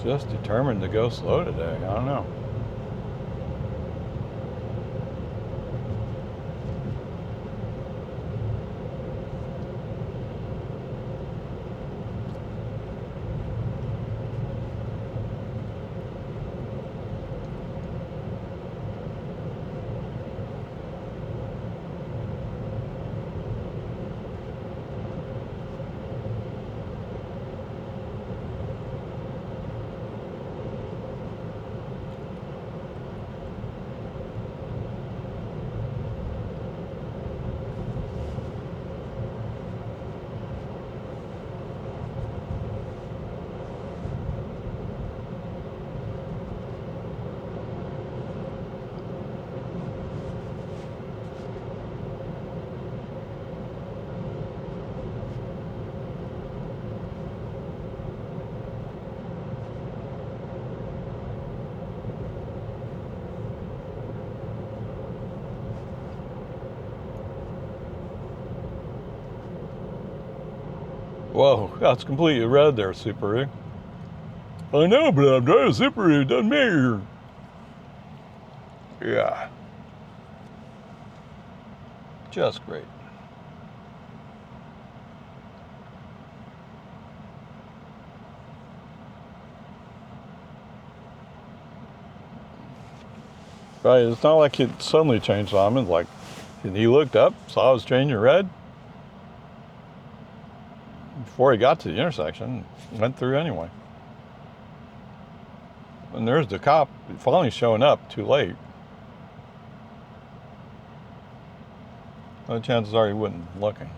A: Just determined to go slow today. I don't know. Whoa, that's completely red there, Subaru. I know, but I'm driving a Subaru. It doesn't matter. Yeah. Just great. Right, it's not like it suddenly changed on him. It's like, and he looked up, saw it was changing red. Before he got to the intersection, went through anyway. And there's the cop finally showing up too late. The chances are he wasn't looking.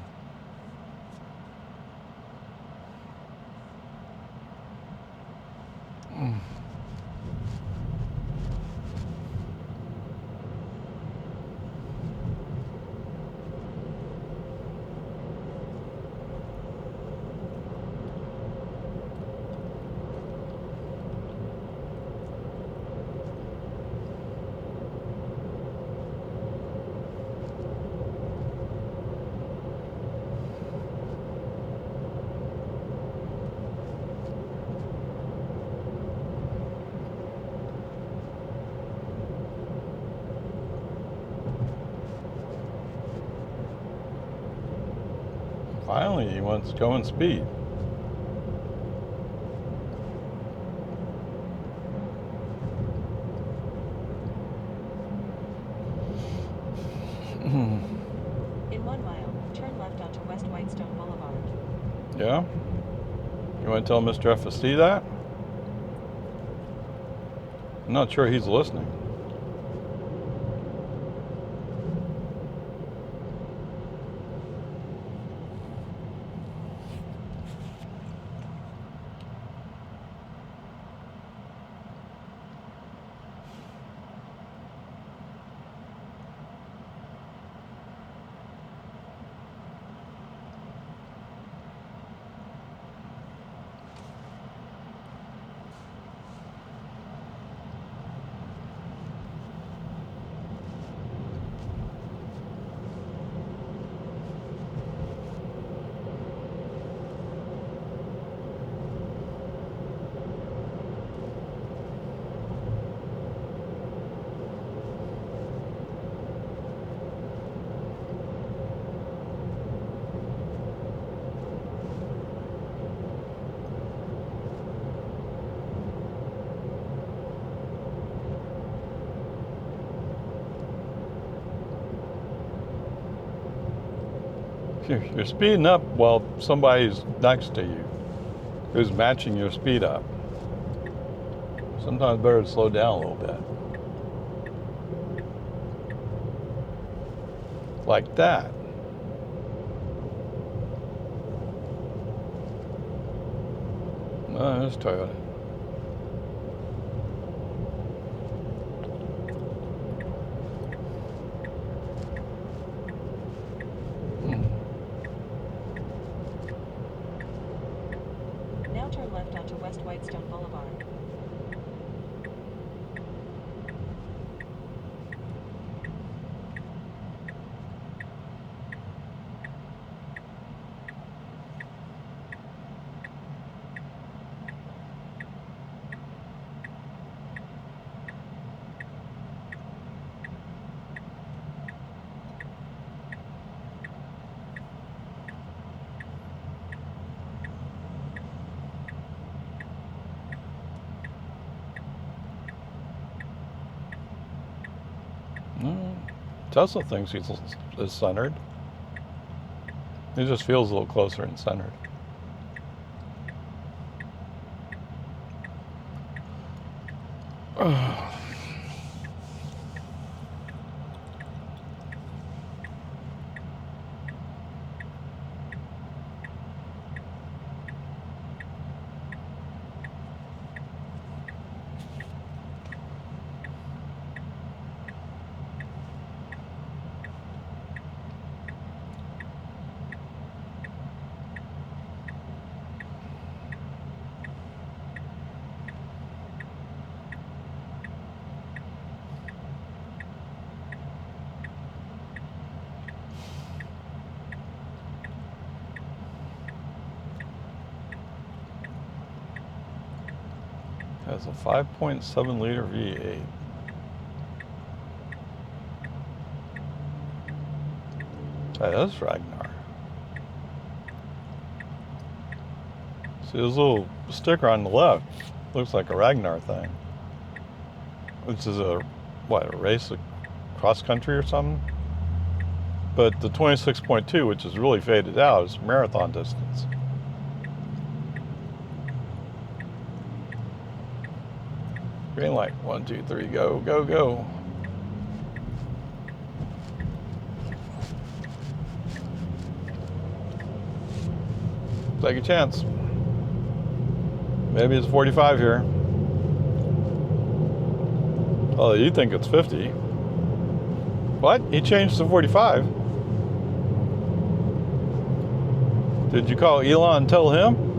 A: Finally, he wants going speed.
B: In 1 mile, turn left onto West Whitestone Boulevard.
A: Yeah? You want to tell Mr. FSD that? I'm not sure he's listening. You're speeding up while somebody's next to you who's matching your speed up. Sometimes better to slow down a little bit. Like that. Oh, there's Toyota.
B: Now turn left onto West Whitestone Boulevard.
A: Tesla thinks he's centered. He just feels a little closer and centered. Has a 5.7 liter V8. That is Ragnar. See this little sticker on the left? Looks like a Ragnar thing. Which is a race cross country or something? But the 26.2, which is really faded out, is marathon distance. Green light. 1, 2, 3, go, go, go. Take a chance. Maybe it's 45 here. Oh, you think it's 50. What? He changed to 45? Did you call Elon and tell him?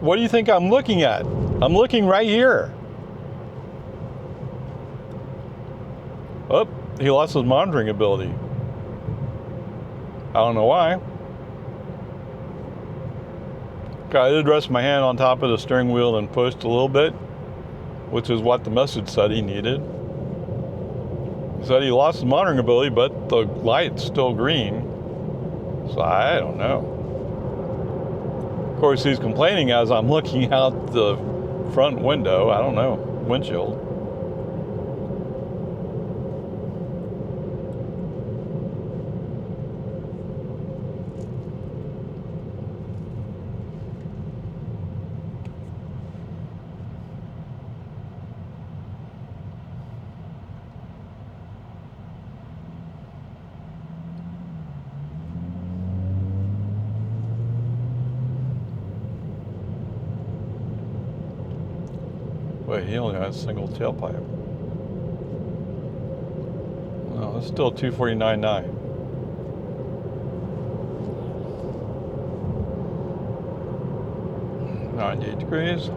A: What do you think I'm looking at? I'm looking right here. Oh, he lost his monitoring ability. I don't know why. Okay, I did rest my hand on top of the steering wheel and pushed a little bit, which is what the message said he needed. He said he lost his monitoring ability, but the light's still green. So I don't know. Of course, he's complaining as I'm looking out the front window. I don't know, windshield. Wait, he only has a single tailpipe. No, it's still 249.9. 98 degrees.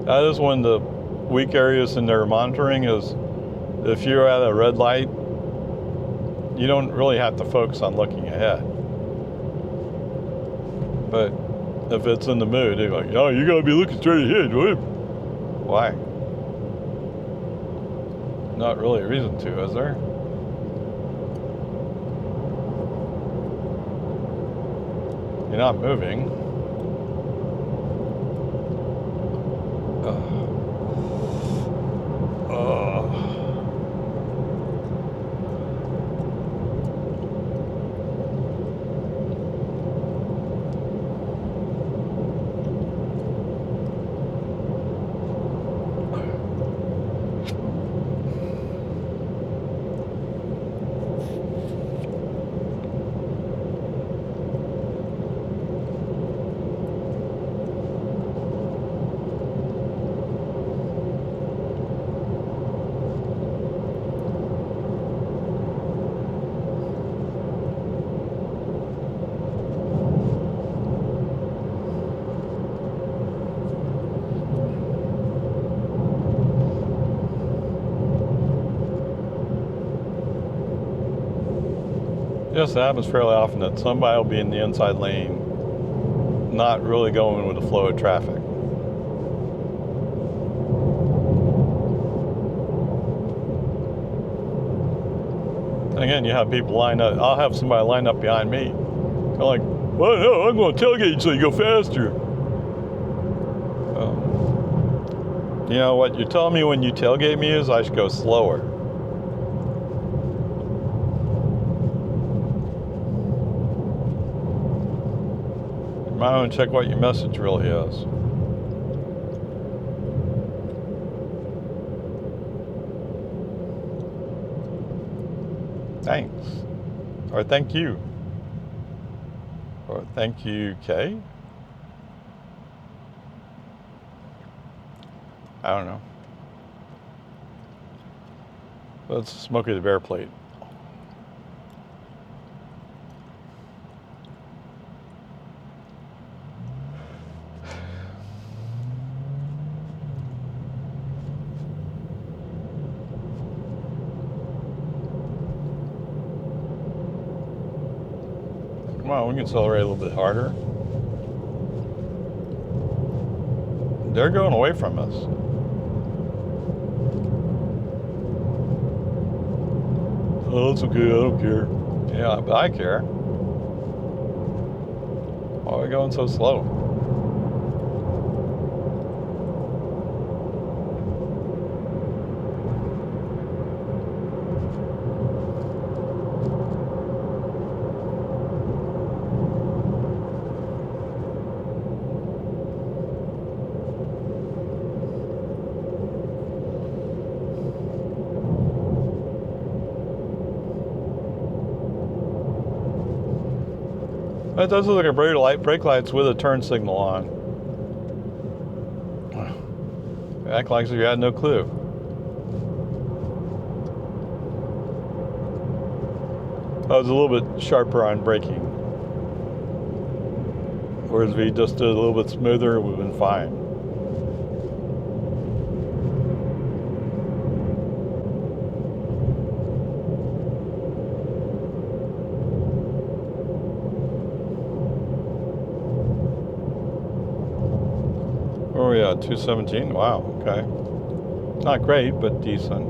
A: That is one of the weak areas in their monitoring is if you're at a red light, you don't really have to focus on looking ahead. But if it's in the mood, they're like, oh, you gotta be looking straight ahead. Why? Not really a reason to, is there? You're not moving. Yes, it happens fairly often that somebody will be in the inside lane, not really going with the flow of traffic. again, you have people line up. I'll have somebody line up behind me. They're like, well, no, I'm going to tailgate you so you go faster. You know what you're telling me when you tailgate me is I should go slower. You might want to check what your message really is. Thanks. Or thank you. Or thank you, Kay. I don't know. Let's Smokey the Bear plate. Come on, we can accelerate a little bit harder. They're going away from us. Oh, it's okay, I don't care. Yeah, but I care. Why are we going so slow? That does look like a brake lights with a turn signal on. Act like you had no clue. I was a little bit sharper on braking. Whereas if we just did a little bit smoother, it would have been fine. Oh yeah, 217. Wow, okay. Not great, but decent.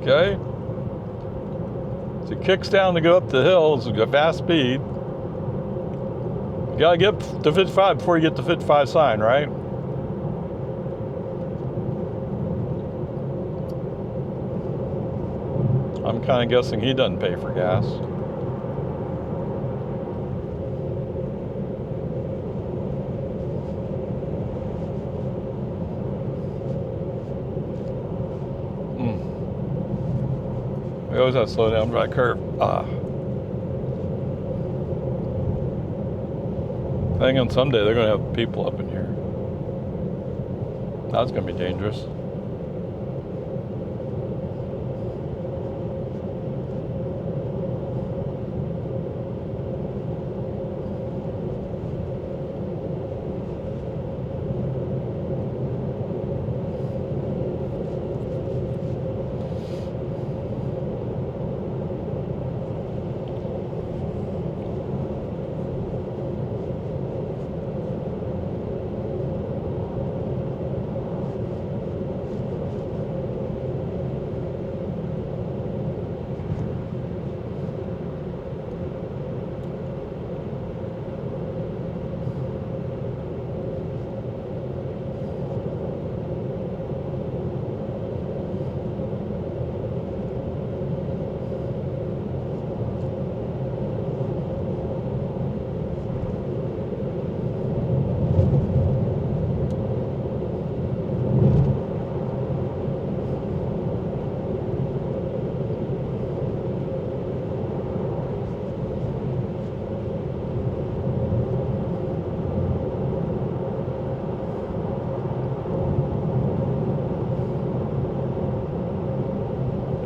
A: Okay. So it kicks down to go up the hill. It's a fast speed. You gotta get to 55 before you get the 55 sign, right? I'm kind of guessing he doesn't pay for gas. We always have to slow down by curve. I think on someday they're going to have people up in here. That's going to be dangerous.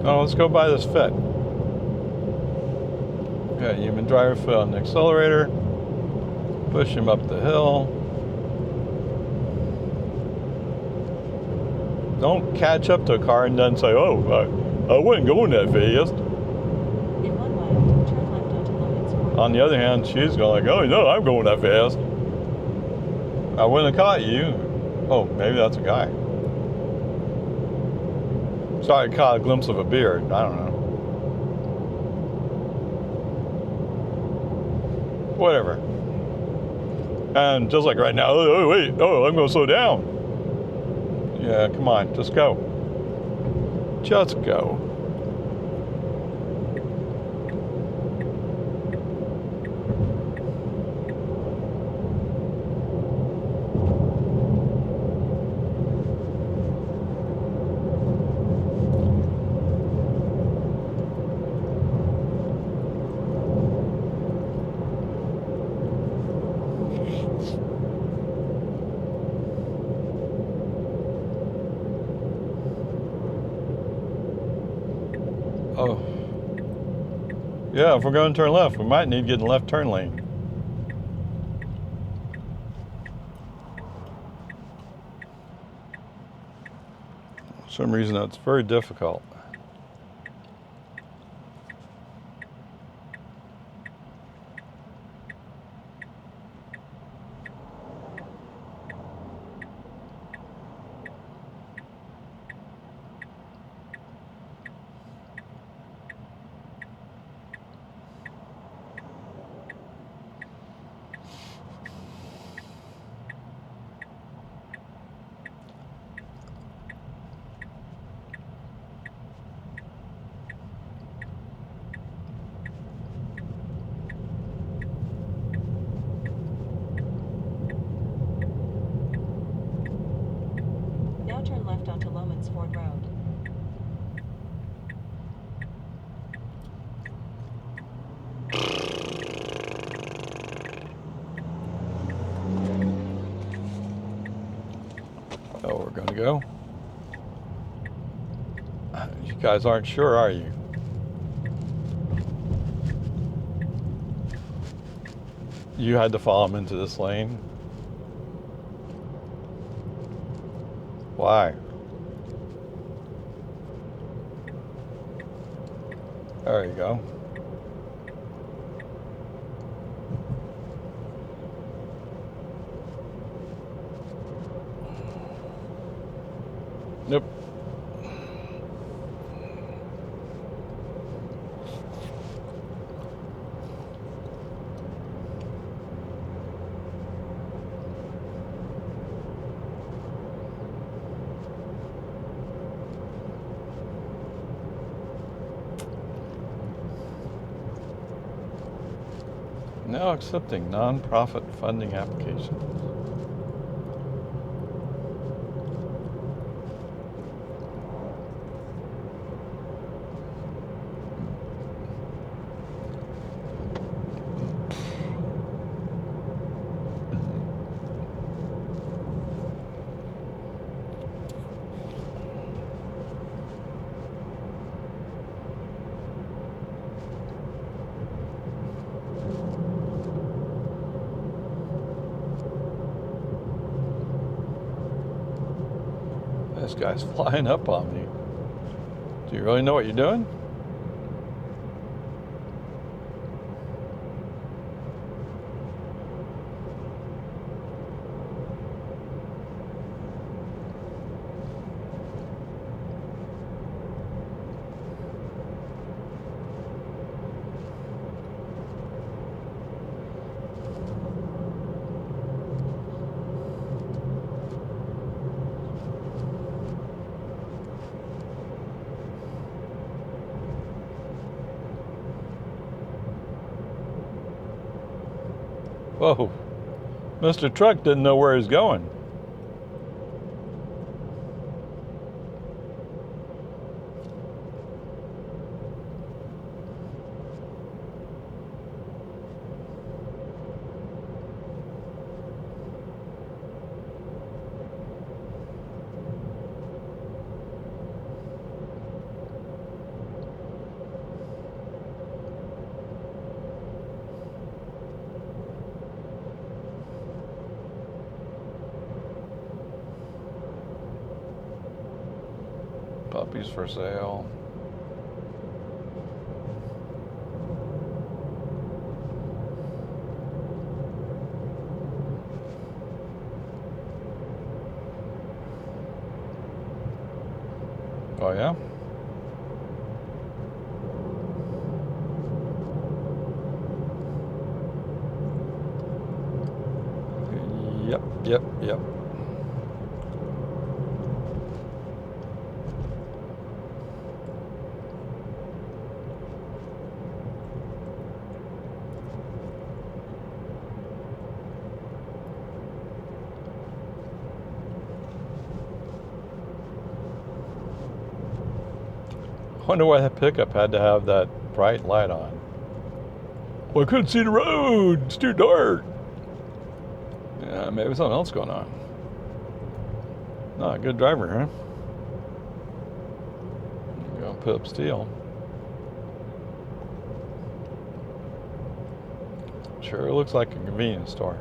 A: Oh, let's go by this fit. Okay, human driver foot on the accelerator. Push him up the hill. Don't catch up to a car and then say, oh, I wasn't going that fast.
B: In 1 mile, turn left onto Logan's Ford.
A: On the other hand, she's going like, oh, no, I'm going that fast. I wouldn't have caught you. Oh, maybe that's a guy. Sorry, I caught a glimpse of a beard. I don't know. Whatever. And just like right now, oh wait, oh, I'm going to slow down. Yeah, come on, just go. Just go. Oh. Yeah, if we're going to turn left, we might need to get in the left turn lane. For some reason, that's very difficult.
B: Now turn left onto Loman's Ford Road.
A: Oh, we're going to go. You guys aren't sure, are you? You had to follow him into this lane? Why? There you go. Nope. Now accepting non-profit funding applications. This guy's flying up on me. Do you really know what you're doing? Whoa, Mr. Truck didn't know where he's going. Puppies for sale. Oh yeah? Yep. Wonder why that pickup had to have that bright light on. Well, I couldn't see the road. It's too dark. Yeah, maybe something else going on. Not a good driver, huh? Gonna put up steel. Sure looks like a convenience store.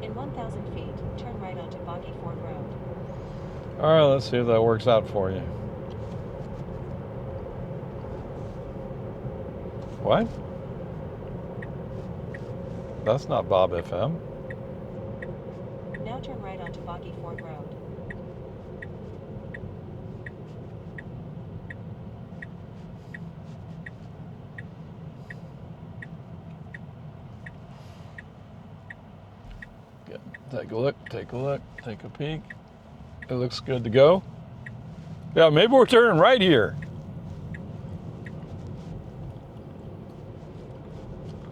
B: In 1,000 feet, turn right onto Boggy Ford Road.
A: All right, let's see if that works out for you. What? That's not Bob FM.
B: Now turn right onto Boggy Ford Road.
A: Good. Take a look, take a peek. It looks good to go. Yeah, maybe we're turning right here.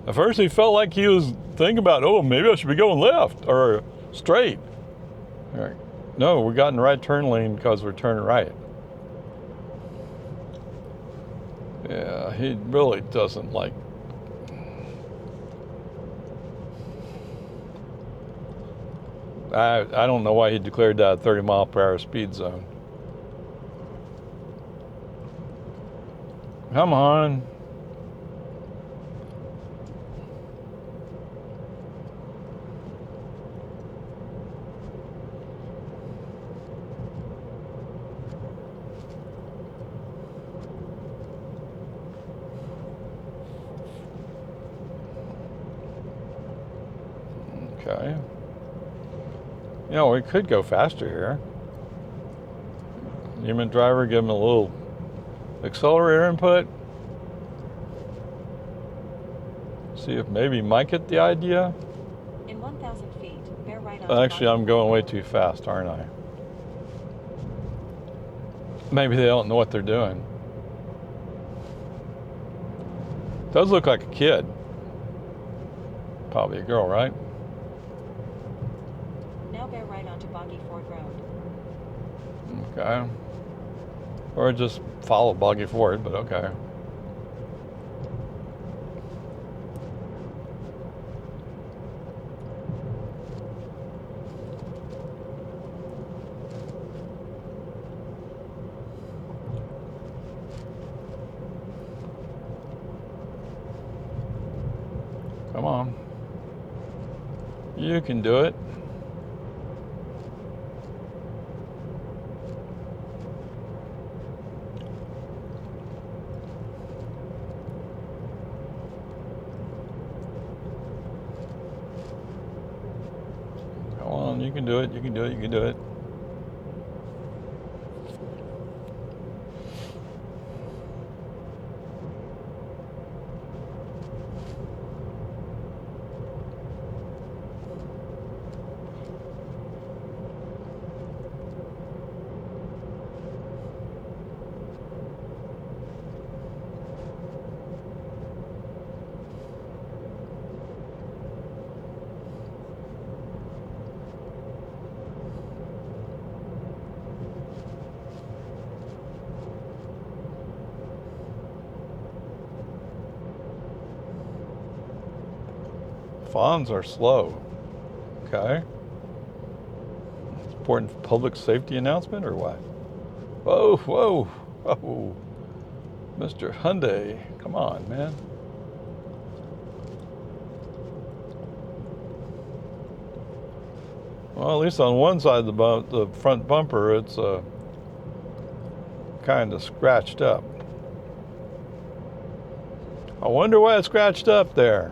A: At first he felt like he was thinking about, oh, maybe I should be going left or straight. All right. No, we got in the right turn lane because we're turning right. Yeah, he really doesn't like. I don't know why he declared that a 30 mile per hour speed zone. Come on. Okay. You know, we could go faster here. Human driver, give him a little accelerator input. See if maybe Mike get the idea.
B: In 1,000 feet, bear right onto
A: Actually, I'm
B: Boggy
A: going
B: Ford
A: way
B: Road.
A: too fast, aren't I? Maybe they don't know what they're doing. Does look like a kid. Probably a girl, right?
B: Now bear right onto Boggy Ford Road.
A: Okay. Or just follow Boggy Ford, but okay. You can do it. Come on, you can do it, you can do it, you can do it. Fawns are slow. Okay. Important public safety announcement or what? Whoa, whoa, whoa. Mr. Hyundai, come on, man. Well, at least on one side of the front bumper, it's kind of scratched up. I wonder why it's scratched up there.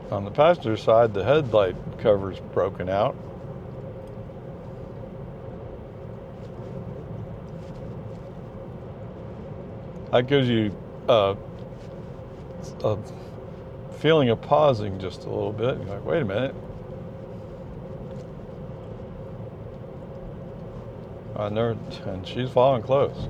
A: On the passenger side, the headlight cover's broken out. That gives you a feeling of pausing just a little bit. You're like, wait a minute. And she's following close.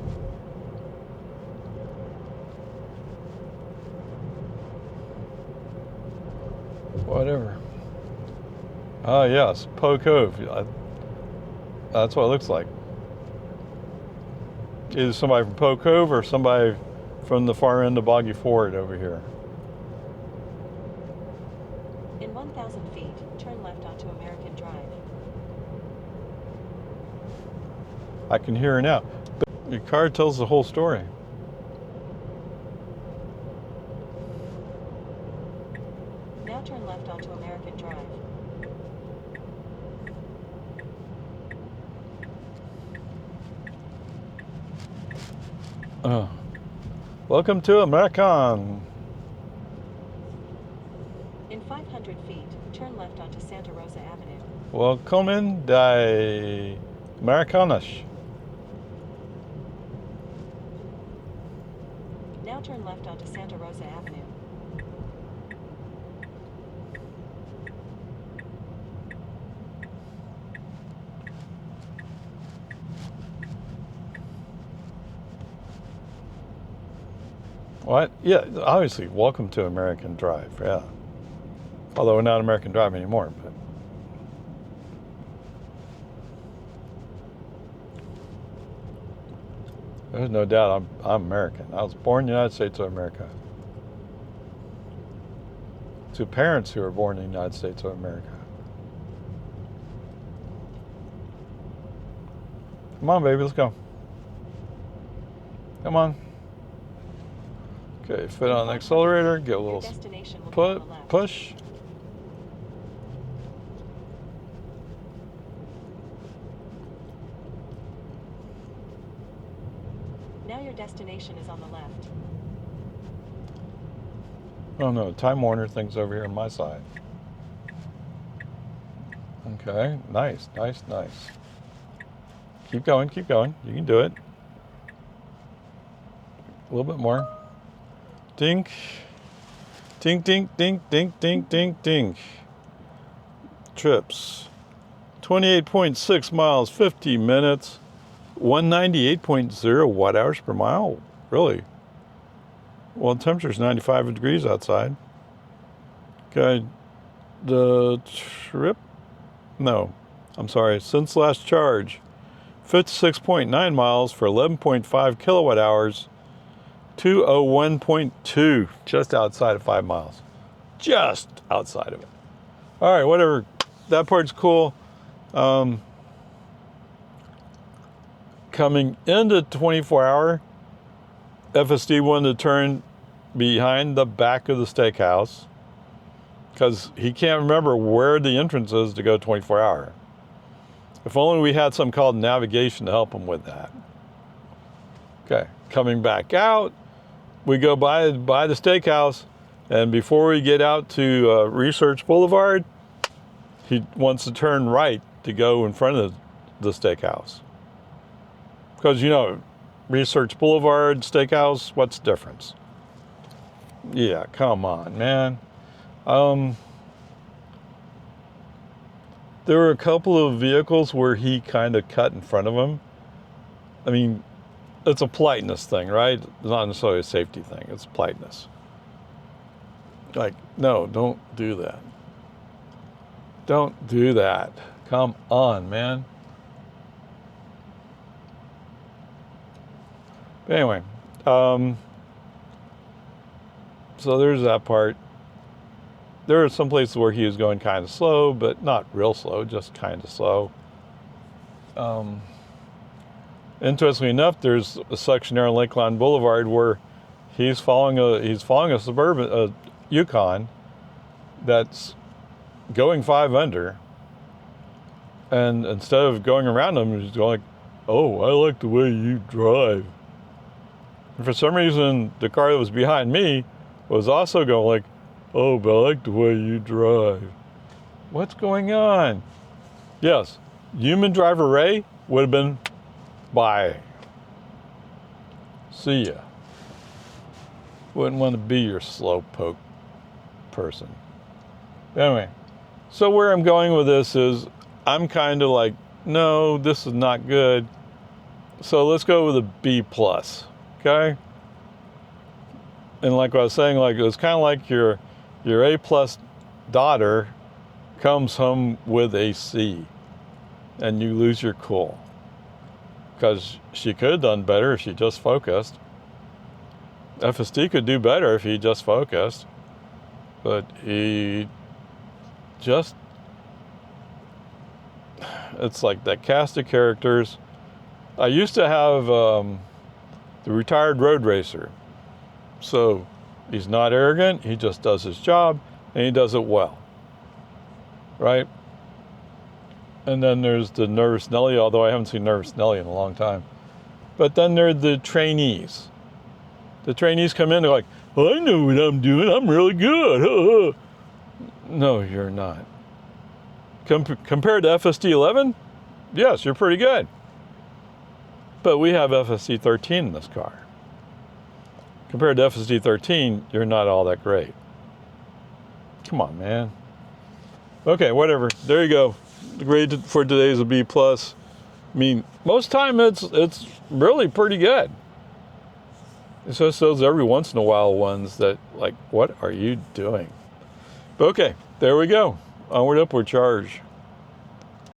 A: Whatever. Oh, yes, Poe Cove. That's what it looks like. Either somebody from Poe Cove or somebody from the far end of Boggy Ford over here.
B: In 1,000 feet, turn left onto American Drive.
A: I can hear her now. But your car tells the whole story.
B: Now turn left onto American Drive.
A: Welcome to American.
B: In 500 feet, turn left onto Santa Rosa Avenue.
A: Welcome die Americanisch.
B: Now turn left onto Santa Rosa Avenue.
A: What? Yeah, obviously, welcome to American Drive, yeah. Although we're not American Drive anymore, but. There's no doubt I'm American. I was born in the United States of America. To parents who were born in the United States of America. Come on, baby, let's go. Come on. Okay, foot on the accelerator, get a little push.
B: Now your destination is on the left.
A: Oh no, Time Warner thing's over here on my side. Okay, nice, nice, nice. Keep going, keep going. You can do it. A little bit more. Dink. Dink, dink, dink, dink, dink, dink, dink. Trips. 28.6 miles, 50 minutes. 198.0 watt hours per mile. Really? Well, the temperature's 95 degrees outside. Okay. The trip? No. I'm sorry. Since last charge. 56.9 miles for 11.5 kilowatt hours. 201.2, just outside of 5 miles. Just outside of it. All right, whatever. that part's cool. Coming into 24-hour, FSD wanted to turn behind the back of the steakhouse because he can't remember where the entrance is to go 24-hour. If only we had something called navigation to help him with that. Okay, coming back out, we go by the steakhouse, and before we get out to Research Boulevard, he wants to turn right to go in front of the steakhouse. Because, you know, Research Boulevard, steakhouse, what's the difference? Yeah, come on, man. There were a couple of vehicles where he kind of cut in front of him. I mean, it's a politeness thing, right? It's not necessarily a safety thing. It's politeness. Like, no, don't do that. Don't do that. Come on, man. Anyway, so there's that part. There are some places where he was going kind of slow, but not real slow, just kind of slow. Interestingly enough, there's a section there on Lakeline Boulevard where he's following a Suburban, Yukon, that's going 5 under, and instead of going around him, he's going like, "Oh, I like the way you drive." And for some reason, the car that was behind me was also going like, "Oh, but I like the way you drive." What's going on? Yes, human driver Ray would have been, bye. See ya. Wouldn't want to be your slowpoke person. Anyway, so where I'm going with this is I'm kind of like, no, this is not good. So let's go with a B+. Okay? And like I was saying, like it's kind of like your A+ daughter comes home with a C and you lose your cool. Because she could have done better if she just focused. FSD could do better if he just focused. But he just, it's like that cast of characters. I used to have the retired road racer. So he's not arrogant, he just does his job, and he does it well. Right? And then there's the Nervous Nelly, although I haven't seen Nervous Nelly in a long time. But then there are the trainees. The trainees come in, they're like, "Well, I know what I'm doing, I'm really good." No, you're not. Compared to FSD 11, yes, you're pretty good. But we have FSD 13 in this car. Compared to FSD 13, you're not all that great. Come on, man. Okay, whatever. There you go. The grade for today is a B+. I mean, most time it's really pretty good. It's just those every once in a while ones that, like, what are you doing? But okay, there we go. Onward, upward, charge.